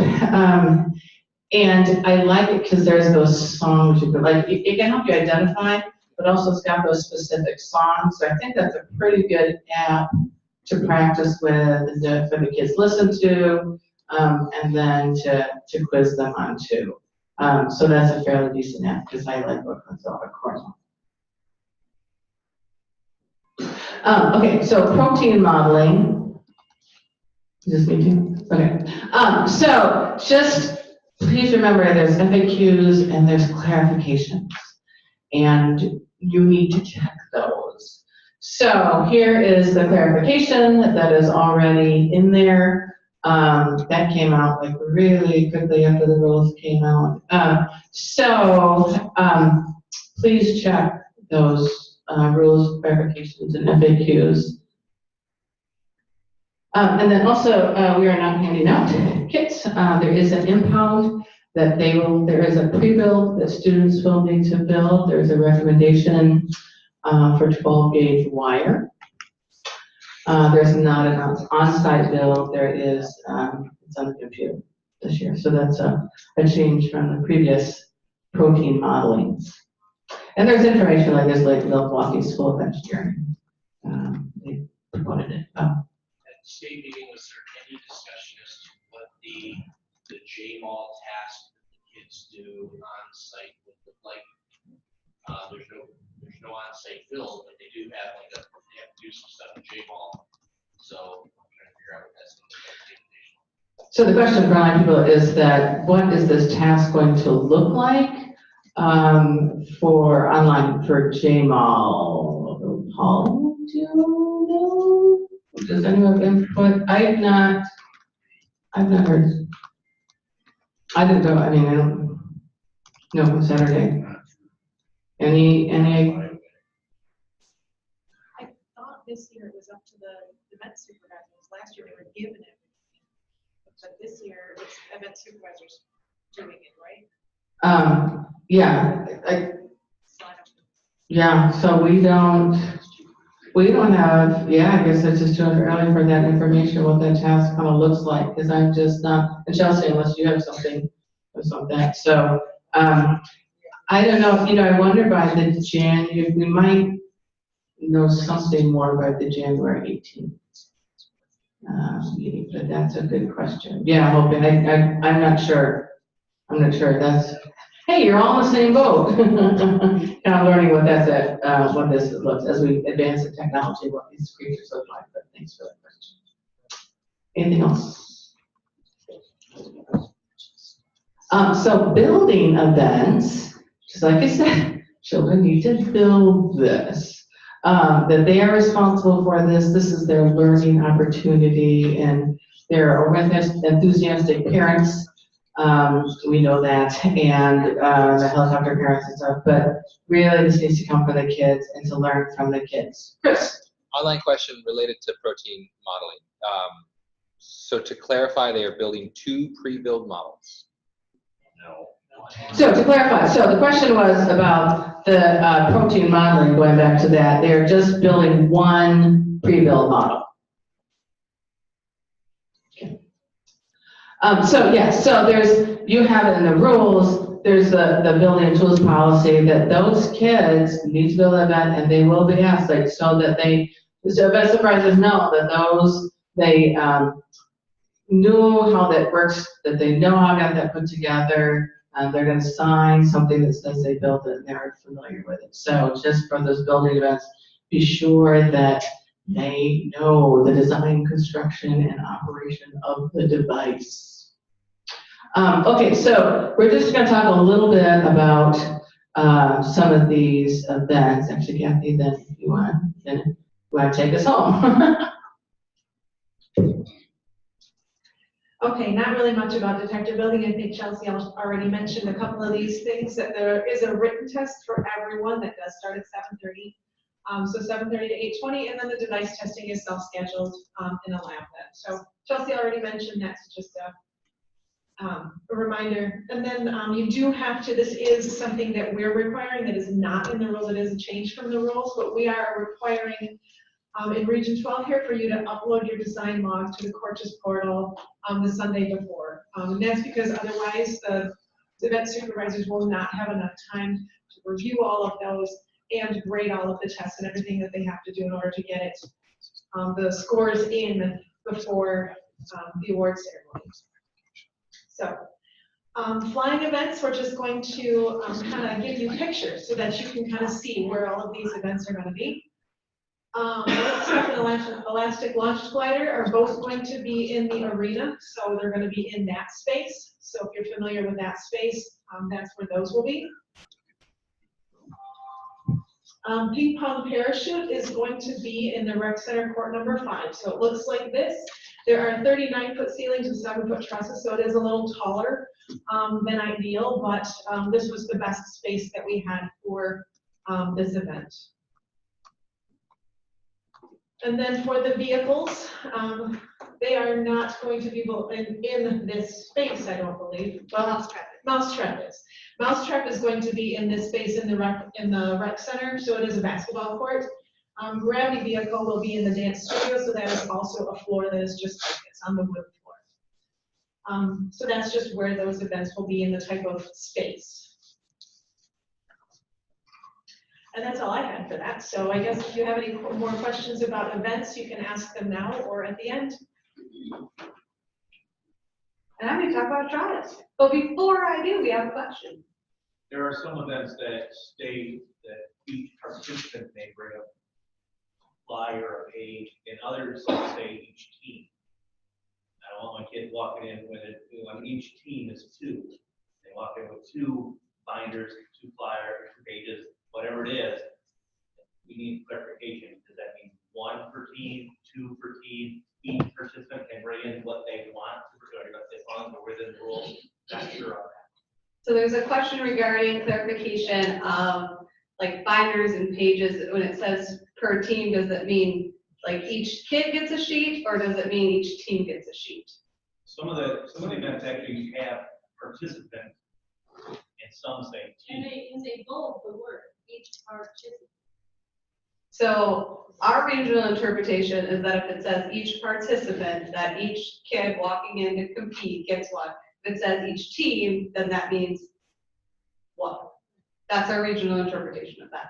and I like it because there's those songs you can, like, it can help you identify, but also it's got those specific songs. So I think that's a pretty good app to practice with, and for the kids listen to, and then to quiz them on too. So that's a fairly decent app because I like what comes out of Cornell. Okay, so protein modeling. Is this me too? Okay. So just please remember there's FAQs and there's clarifications, and you need to check those. So here is the clarification that is already in there. That came out like really quickly after the rules came out. Please check those rules, clarifications, and FAQs. And then also, we are not handing out kits. There is an impound that there is a pre-build that students will need to build. There's a recommendation for 12-gauge wire. There's not an on-site build. There is, it's on the computer this year. So that's a change from the previous protein modeling. And there's information like this, like Milwaukee School of Engineering. They promoted it. At the state meeting, was there any discussion as to what the JMAL task that the kids do on site would look like? There's no on site build, but they do have they have to do some stuff in JMAL. So I'm trying to figure out what that's going to be. So the question for a lot of people is that what is this task going to look like for online for JMAL? Paul, do you know? Does anyone have input? I've not heard. I didn't go. I mean, I don't know. Saturday. Any? I thought this year it was up to the event supervisors. Last year they were given it, but this year it's event supervisors doing it, right? Yeah. Yeah. So we don't have. Yeah, I guess it's just too early for that information. What that task kind of looks like, because I'm just not. And Chelsea, unless you have something on that. So I don't know. I wonder by the we might know something more by the January 18th meeting, but that's a good question. Yeah, I'm hoping. I'm not sure. I'm not sure. Hey, you're all in the same boat. And I'm learning what what this looks as we advance the technology, what these creatures look like. But thanks for that question. Anything else? So building events, just like I said, children need to build this. That they are responsible for this. This is their learning opportunity, and they're enthusiastic parents. We know that, and the helicopter parents and stuff. But really, this needs to come from the kids and to learn from the kids. Chris. Online question related to protein modeling. So to clarify, they are building 2 pre-built models. No. So to clarify, so the question was about the protein modeling, going back to that. They're just building 1 pre-built model. Okay. So you have it in the rules, there's the building and tools policy that those kids need to build an event and they will be asked, like, so event supervisors know that they knew how that works, that they know how to get that put together. They're going to sign something that says they built it and they're familiar with it. So just for those building events, be sure that they know the design, construction, and operation of the device. Okay, so we're just going to talk a little bit about some of these events. Actually, Kathy, then if you want to take us home. Okay, not really much about detector building. I think Chelsea already mentioned a couple of these things, that there is a written test for everyone that does start at 7:30. So 7:30 to 8:20, and then the device testing is self-scheduled in a lab then. So Chelsea already mentioned that's just a reminder. And then you do have to, this is something that we're requiring that is not in the rules. It is a change from the rules, but we are requiring in Region 12 here for you to upload your design log to the Cortes portal the Sunday before. And that's because otherwise the event supervisors will not have enough time to review all of those and grade all of the tests and everything that they have to do in order to get it, the scores in before the award ceremony. So flying events, we're just going to kind of give you pictures so that you can kind of see where all of these events are going to be. Stuff and elastic launch glider are both going to be in the arena, so they're going to be in that space. So if you're familiar with that space, that's where those will be. Ping pong parachute is going to be in the rec center court number 5. So it looks like this. There are 39-foot ceilings and 7-foot trusses, so it is a little taller than ideal, but this was the best space that we had for this event. And then for the vehicles, they are not going to be in this space, I don't believe. Well, Mousetrap is. Mousetrap is going to be in this space in the rec center, so it is a basketball court. Gravity vehicle will be in the dance studio, so that is also a floor that is just like this, on the wood floor. So that's just where those events will be in the type of space. And that's all I had for that. So I guess if you have any more questions about events, you can ask them now or at the end. And I'm gonna talk about trials. But before I do, we have a question. There are some events that state that each participant may bring a flyer or a page, and others that say each team. I don't want my kid walking in with it, each team is 2. They walk in with 2 binders, 2 flyers, 2 pages, whatever it is. We need clarification. Does that mean 1 per team, 2 per team? Each participant can bring in what they want, as long as we're within the rules. Not sure on that. So there's a question regarding clarification of like binders and pages. When it says per team, does it mean like each kid gets a sheet, or does it mean each team gets a sheet? Some of the events actually have participants, and some say team. And they bold the word, each participant. So our regional interpretation is that if it says each participant, that each kid walking in to compete gets one. If it says each team, then that means one. That's our regional interpretation of that.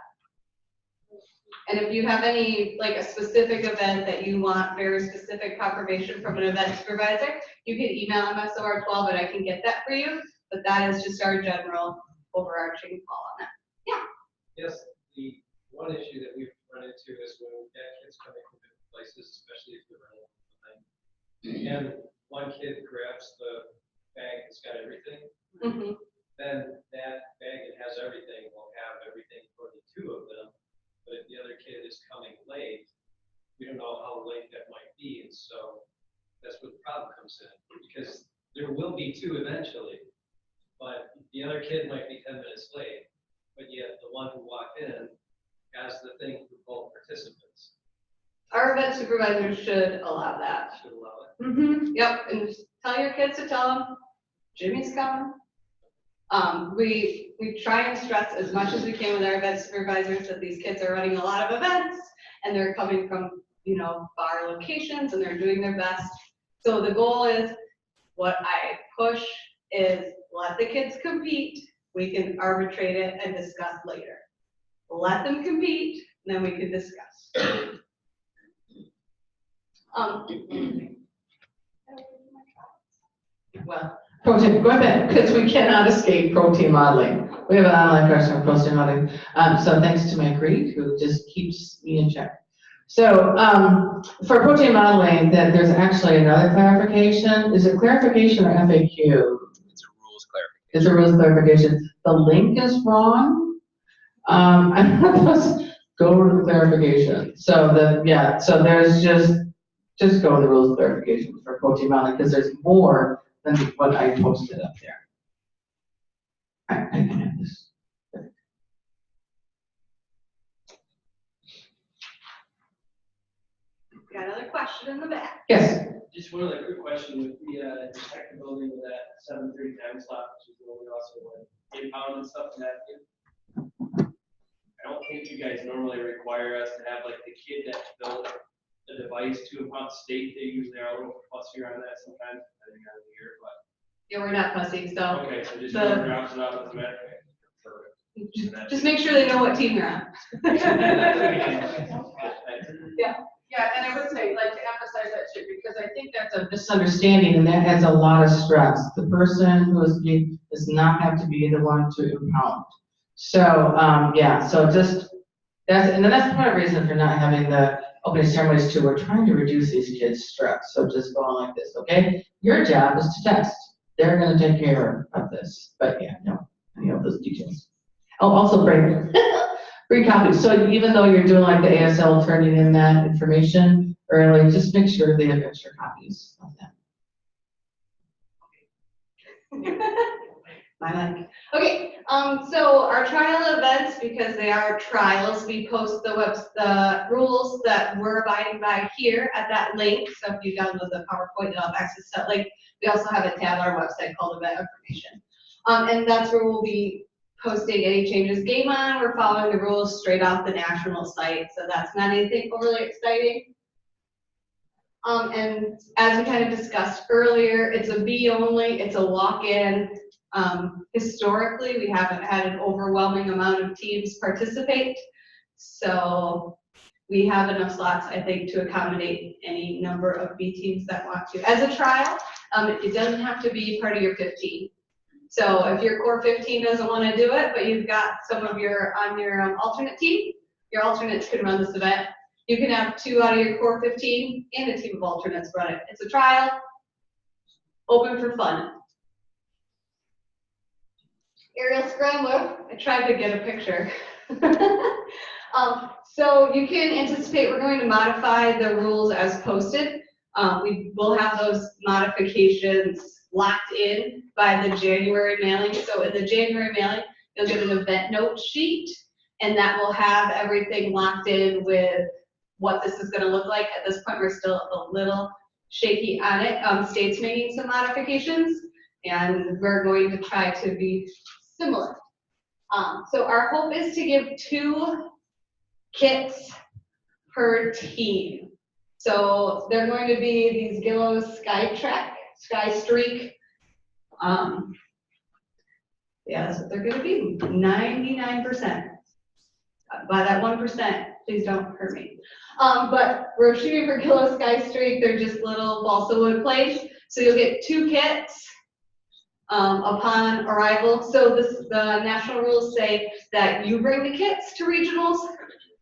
And if you have any, like a specific event that you want very specific confirmation from an event supervisor, you can email MSO 12 and I can get that for you. But that is just our general overarching call on that. Yeah. Yes, the one issue that we've run into is when we've got kids coming from different places, especially if they're running behind. And one kid grabs the bag that's got everything. Mm-hmm. Then that bag that has everything will have everything for the 2 of them. But if the other kid is coming late, we don't know how late that might be. And so that's where the problem comes in. Because there will be 2 eventually, but the other kid might be 10 minutes late. But yet the one who walked in has the thing for both participants. Our event supervisors should allow that. Should allow it. Mm-hmm. Yep. And just tell your kids to tell them Jimmy's coming. We try and stress as much as we can with our event supervisors that these kids are running a lot of events and they're coming from, far locations and they're doing their best. So the goal is, what I push is let the kids compete. We can arbitrate it and discuss later. Let them compete, and then we can discuss. Well, protein, go ahead, because we cannot escape protein modeling. We have an online person for protein modeling. So thanks to Mike Reed, who just keeps me in check. So for protein modeling, that there's actually another clarification. Is it clarification or FAQ? It's a rules clarification. It's a rules clarification. The link is wrong. I'm going to go to the clarification. So so there's just just go to the rules clarification for coaching modeling, because there's more than what I posted up there. I can have this. Got another question in the back. Yes, Just one other quick question with the tech building with that 7:30 time slot, which is really also what impound and stuff and that. I don't think you guys normally require us to have like the kid that built the device to impound state. They usually are a little fussier on that sometimes, depending on the year, but. Yeah, we're not fussy, so Okay, so just the- whoever drops it off as a matter. just make sure they know what team you're on. Yeah, and I would say, like, to emphasize that too, because I think that's a misunderstanding, and that adds a lot of stress. The person who is being, does not have to be the one to impound. So, yeah, so just, and then that's part of the reason for not having the opening ceremonies too. We're trying to reduce these kids' stress, so just going like this, okay? Your job is to test. They're gonna take care of this, but yeah, no, I know those details. Oh, also bring, bring copies. So even though you're doing like the ASL, turning in that information early, just make sure they have extra copies of that. My mic. Okay, so our trial events, because they are trials, we post the rules that we're abiding by here at that link. So if you download the PowerPoint, you'll have access to that link. We also have a tab on our website called Event Information. And that's where we'll be posting any changes. Game on, we're following the rules straight off the national site, so that's not anything overly exciting. And as we kind of discussed earlier, it's a B only, it's a walk-in. Historically, we haven't had an overwhelming amount of teams participate, so we have enough slots, I think, to accommodate any number of B teams that want to. As a trial, it doesn't have to be part of your 15. So if your core 15 doesn't want to do it, but you've got some of your on your alternate team, your alternates can run this event. You can have 2 out of your core 15 and a team of alternates run it. It's a trial, open for fun. Aerial scrambler, I tried to get a picture. So you can anticipate we're going to modify the rules as posted. We will have those modifications locked in by the January mailing. So in the January mailing, you'll get an event note sheet, and that will have everything locked in with what this is going to look like. At this point, we're still a little shaky on it. State's making some modifications, and we're going to try to be similar. So our hope is to give 2 kits per team. So they're going to be these Gillow Sky Streak. Yeah, that's what they're going to be. 99%. By that 1%, please don't hurt me. But we're shooting for Gillow Sky Streak. They're just little balsa wood plates. So you'll get 2 kits upon arrival. So the national rules say that you bring the kits to regionals,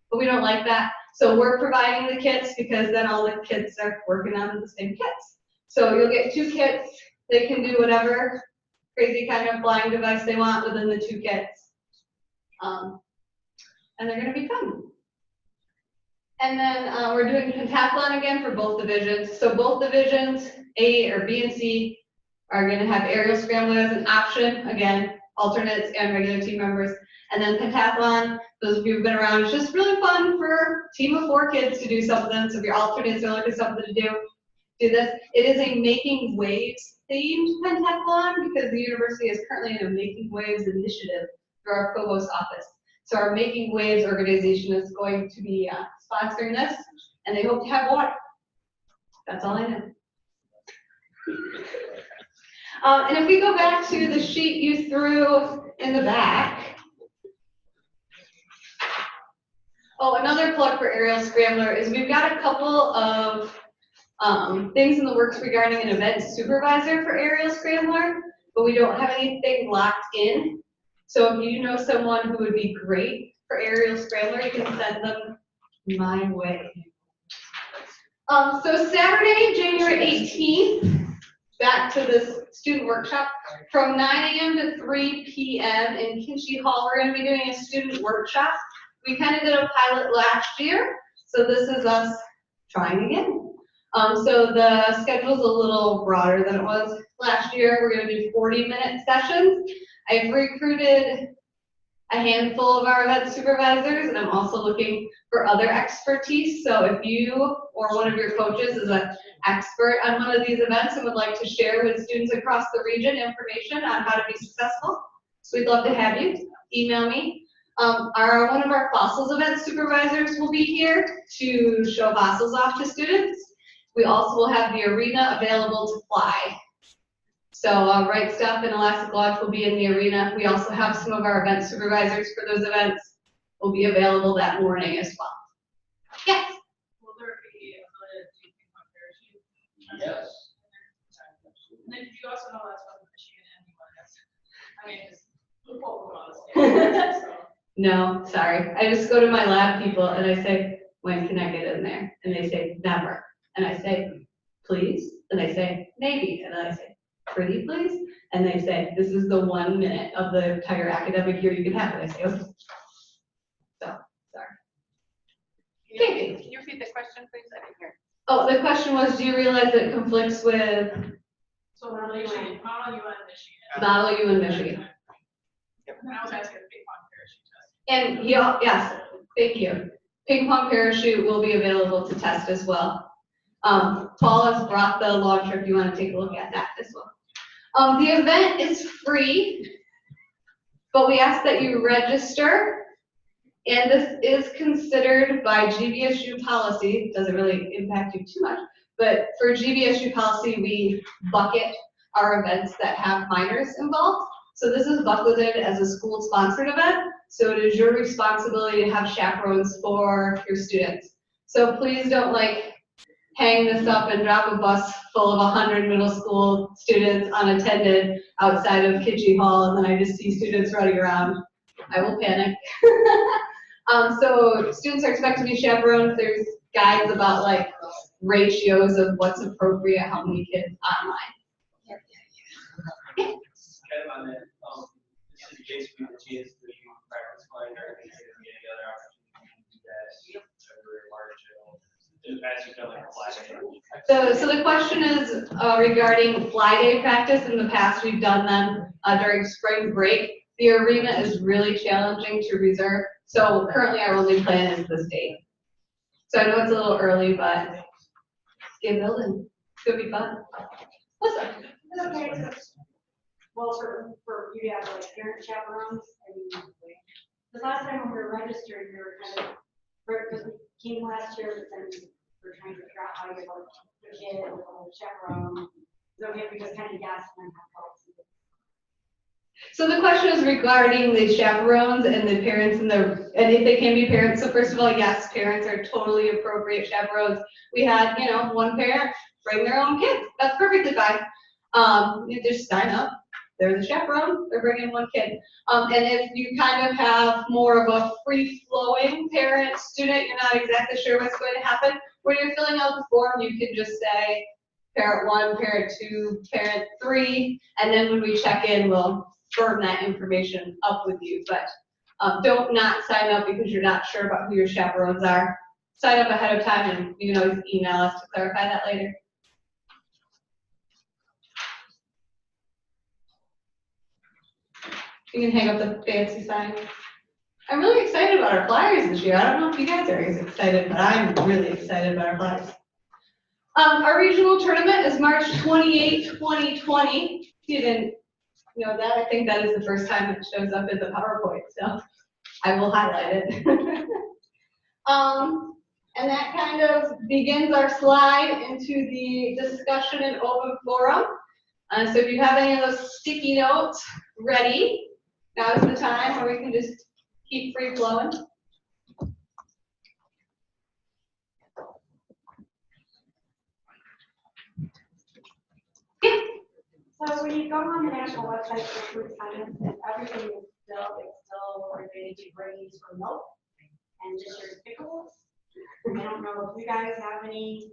but we don't like that. So we're providing the kits because then all the kids are working on the same kits. So you'll get 2 kits. They can do whatever crazy kind of flying device they want within the 2 kits. And they're gonna be fun. And then we're doing pentathlon again for both divisions. So both divisions, A or B and C, are gonna have aerial scrambler as an option. Again, alternates and regular team members. And then pentathlon, those of you who've been around, it's just really fun for a team of 4 kids to do something. So if your alternates are looking for something to do this. It is a Making Waves themed pentathlon because the university is currently in a Making Waves initiative through our provost office. So our Making Waves organization is going to be sponsoring this, and they hope to have water. That's all I know. And if we go back to the sheet you threw in the back. Oh, another plug for Aerial Scrambler is we've got a couple of things in the works regarding an event supervisor for Aerial Scrambler, but we don't have anything locked in. So if you know someone who would be great for Aerial Scrambler, you can send them my way. So Saturday, January 18th, back to this student workshop, from 9 a.m. to 3 p.m. in Kinchy Hall, we're going to be doing a student workshop. We kind of did a pilot last year, so this is us trying again. So the schedule's a little broader than it was last year. We're gonna do 40-minute sessions. I've recruited a handful of our event supervisors, and I'm also looking for other expertise. So if you or one of your coaches is an expert on one of these events and would like to share with students across the region information on how to be successful, so we'd love to have you. Email me. One of our fossils event supervisors will be here to show fossils off to students. We also will have the arena available to fly. So Right Stuff and Elastic Launch will be in the arena. We also have some of our event supervisors for those events will be available that morning as well. Yes? Will there be a ping pong parachute? Yes. And then did you also know that's from Michigan and UNS? I mean, just pull them on the stage. No, sorry. I just go to my lab people and I say, when can I get in there? And they say, never. And I say, please? And they say, maybe. And then I say, pretty please? And they say, this is the 1 minute of the entire academic year you can have. And I say, okay. So, sorry. Can you repeat the question, please? I didn't hear. Oh, the question was, do you realize it conflicts with So Model U and Michigan. Model U in Michigan? And I was asking a ping pong parachute test. And yes, thank you. Ping pong parachute will be available to test as well. Paul has brought the launcher if you want to take a look at that as well. The event is free, but we ask that you register, and this is considered by GVSU policy. It doesn't really impact you too much, but for GVSU policy, we bucket our events that have minors involved. So this is bucketed as a school-sponsored event, so it is your responsibility to have chaperones for your students. So please don't hang this up and drop a bus full of 100 middle school students unattended outside of Kitschy Hall, and then I just see students running around. I will panic. So students are expected to be chaperoned. There's guides about ratios of what's appropriate, how many kids online. Kind of on that, this is basically the chance for you to practice flying or any other opportunity to do that. Very large, as you've done fly day. So the question is regarding fly day practice. In the past, we've done them during spring break. The arena is really challenging to reserve. So currently our only plan is this date. So I know it's a little early, but get building. It's gonna be fun. Listen. Okay. Well, for you to have parent chaperones, the last time when we were registered, we were kind of, because we came last year, but then we're trying to figure out how to get the kid and the chaperone. So we just kind of guessed and have policy. So the question is regarding the chaperones and the parents and if they can be parents. So first of all, yes, parents are totally appropriate chaperones. We had, one parent bring their own kids. That's perfectly fine. You just sign up. They're the chaperone. They're bringing one kid. And if you kind of have more of a free-flowing parent-student, you're not exactly sure what's going to happen. When you're filling out the form, you can just say parent 1, parent 2, parent 3, and then when we check in, we'll firm that information up with you. But don't not sign up because you're not sure about who your chaperones are. Sign up ahead of time, and you can always email us to clarify that later. You can hang up the fancy sign. I'm really excited about our flyers this year. I don't know if you guys are as excited, but I'm really excited about our flyers. Our regional tournament is March 28, 2020. If you didn't know that, I think that is the first time it shows up in the PowerPoint, so I will highlight it. And that kind of begins our slide into the discussion and open forum. So if you have any of those sticky notes ready, now is the time where we can just keep free flowing. Yeah. So when you go on the national website for food science, everything is still related to grains or milk and just your pickles. I don't know if you guys have any.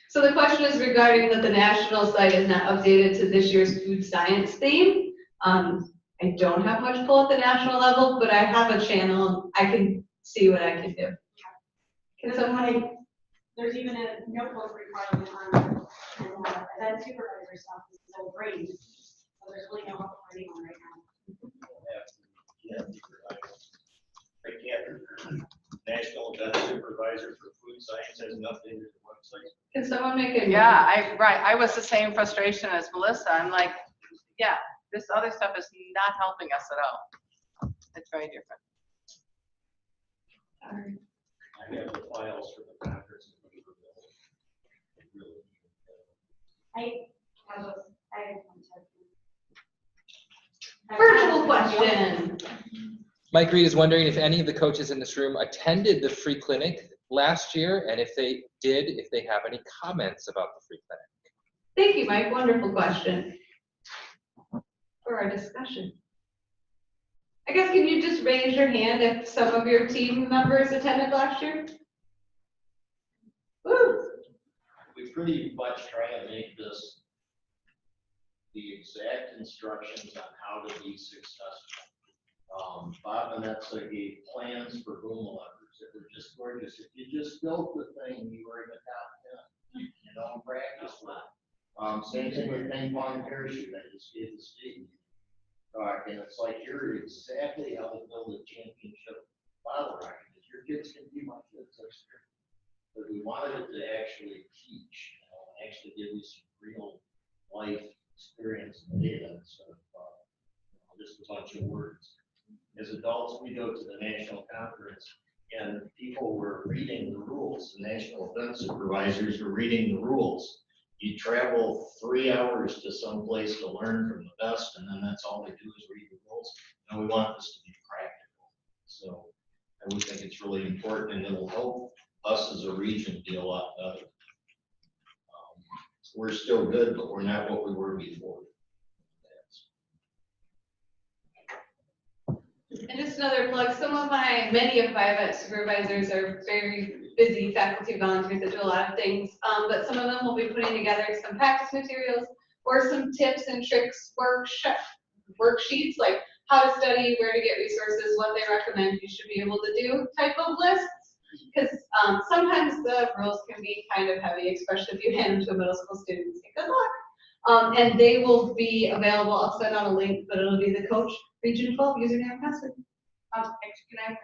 So the question is regarding that the national site is not updated to this year's food science theme. I don't have much pull at the national level, but I have a channel. I can see what I can do. Can someone, There's even a notebook requirement on, event supervisor stuff, is so brain. So there's really no help writing on right now. National Event Supervisor for Food Science has nothing to do with the website. can someone make a? Yeah, I was the same frustration as Melissa. I'm like, yeah, this other stuff is not helping us at all. It's very different. I have the files for the conference. Virtual question. Mike Reed is wondering if any of the coaches in this room attended the free clinic last year, and if they did, if they have any comments about the free clinic. Thank you, Mike. Wonderful question for our discussion. I guess, can you just raise your hand if some of your team members attended last year? Woo! We pretty much try to make this the exact instructions on how to be successful. Bob and Etsa gave plans for boom levers that were just gorgeous. If you just built the thing, you were in the top 10. You know, practice with it. Same thing with ping pong parachute. I just gave the state. And it's like, you're exactly how to build a championship bottle rocket. Your kids can be my kids. But we wanted it to actually teach, actually give you some real life experience and data instead of just a bunch of words. As adults, we go to the national conference and people were reading the rules. The national event supervisors were reading the rules. You travel 3 hours to some place to learn from the best, and then that's all they do is read the rules. And we want this to be practical. So I would think it's really important, and it'll help us as a region be a lot better. We're still good, but we're not what we were before. And just another plug, many of my event supervisors are very busy faculty volunteers that do a lot of things, but some of them will be putting together some practice materials or some tips and tricks worksheets, like how to study, where to get resources, what they recommend you should be able to do type of lists. Because sometimes the rules can be kind of heavy, especially if you hand them to a middle school student and say, good luck. And they will be available. I'll send out a link, but it'll be the Coach Region 12 username and password. Can I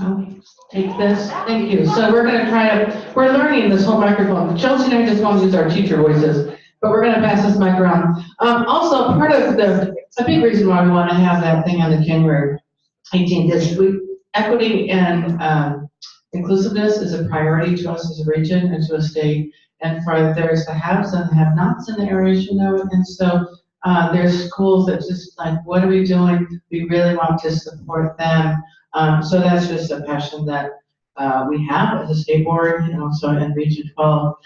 I'll take this. Thank you. So we're going to we're learning this whole microphone. Chelsea and I just want to use our teacher voices, but we're going to pass this mic around. Also, part of a big reason why we want to have that thing on the January 18th is equity and inclusiveness is a priority to us as a region and to a state. And there's the haves and the have-nots in the areas, and so there's schools that just like, what are we doing? We really want to support them. So that's just a passion that we have as a state board, so in Region 12.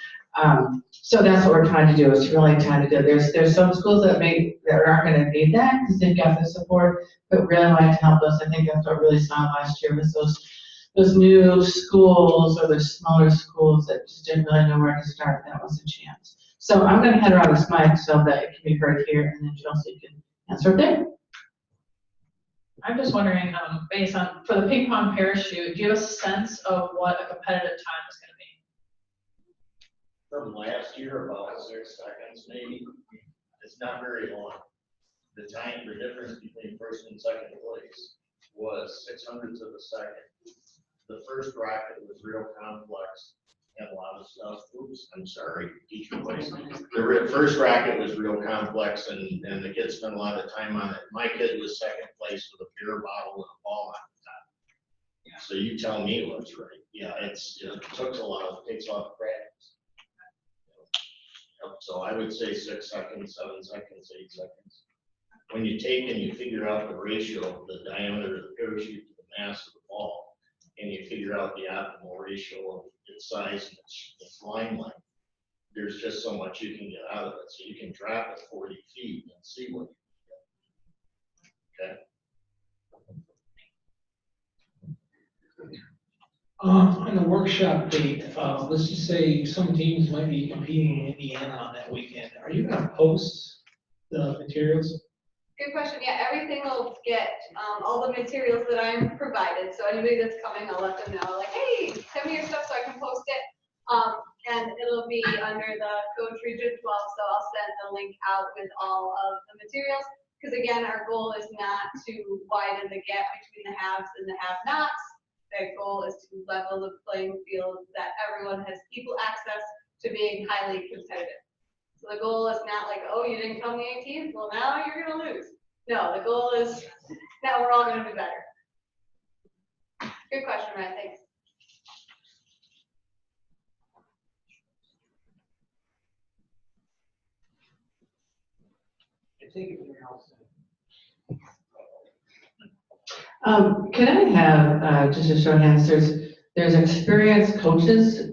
So that's what we're trying to do, is really trying to do. There's some schools that aren't going to need that because they've got the support, but really wanting to help us. I think that's what really saw last year was those new schools or the smaller schools that just didn't really know where to start. That was a chance. So I'm going to head around this mic so that it can be heard here, and then Chelsea can answer there. I'm just wondering, based on, for the ping pong parachute, do you have a sense of what a competitive time is going to be? From last year, about 6 seconds maybe. It's not very long. The difference between first and second place was 600ths of a second. The first rocket was real complex, had a lot of stuff. Oops, I'm sorry, teacher voice. The first rocket was real complex, and the kids spent a lot of time on it. My kid was second place with a beer bottle and a ball on the top. Yeah. So you tell me what's right. Yeah, it takes a lot of practice. Yep. So I would say 6 seconds, 7 seconds, 8 seconds. When you take and you figure out the ratio of the diameter of the parachute to the mass of the ball, and you figure out the optimal ratio of its size and its line length, there's just so much you can get out of it. So you can drop it 40 feet and see what you get. Okay. On the workshop date, let's just say some teams might be competing in Indiana on that weekend. Are you going to post the materials? Good question. Yeah, everything will get, all the materials that I'm provided. So anybody that's coming, I'll let them know, like, hey, send me your stuff so I can post it. And it'll be under the Coach Region 12, so I'll send the link out with all of the materials. Because again, our goal is not to widen the gap between the haves and the have-nots. The goal is to level the playing field, that everyone has equal access to being highly competitive. So the goal is not like, oh, you didn't come the 18th, well, now you're gonna lose. No, the goal is now we're all gonna be better. Good question, Ryan, thanks. Take it from your house. Can I have, just a show of hands, there's experienced coaches,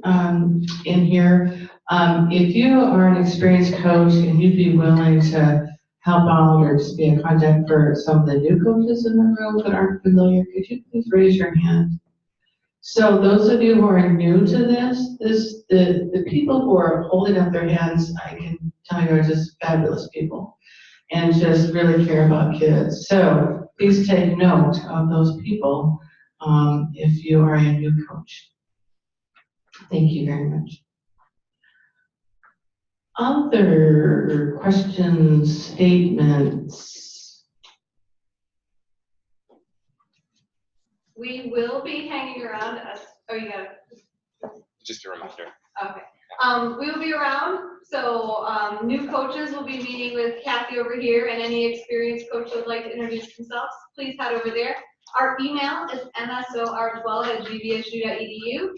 in here. If you are an experienced coach and you'd be willing to help out or just be a contact for some of the new coaches in the room that aren't familiar, could you please raise your hand? So those of you who are new to the people who are holding up their hands, I can tell you are just fabulous people and just really care about kids. So please take note of those people if you are a new coach. Thank you very much. Other questions, statements? We will be hanging around us. Oh, you got it. Just a reminder. Okay. We will be around, so new coaches will be meeting with Kathy over here, and any experienced coach that would like to introduce themselves, please head over there. Our email is msor12@gbsu.edu.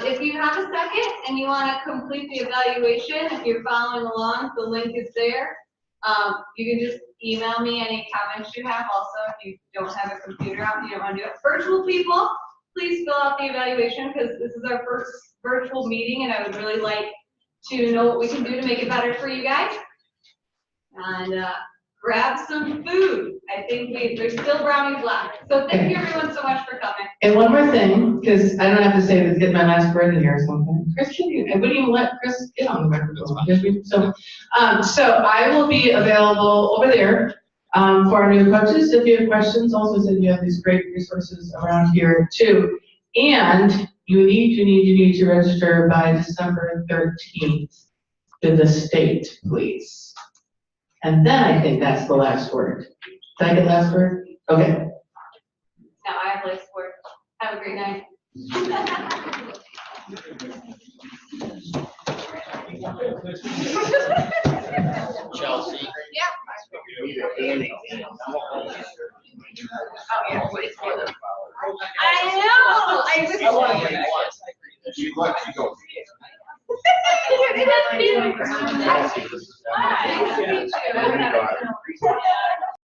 If you have a second and you want to complete the evaluation, if you're following along, the link is there. You can just email me any comments you have. Also, if you don't have a computer out and you don't want to do it, virtual people, please fill out the evaluation because this is our first virtual meeting and I would really like to know what we can do to make it better for you guys. And grab some food. I think there's still brownies left. So thank you everyone so much for coming. And one more thing, because I don't have to say this, get my last word in here or something. Chris, I wouldn't even let Chris get on the microphone. So I will be available over there for our new coaches. If you have questions, also said you have these great resources around here too. And you need to register by December 13th to the state, please. And then I think that's the last word. Did I get the last word? Okay. Now I have last word. Have a great night. Chelsea. Yeah. I know. You go.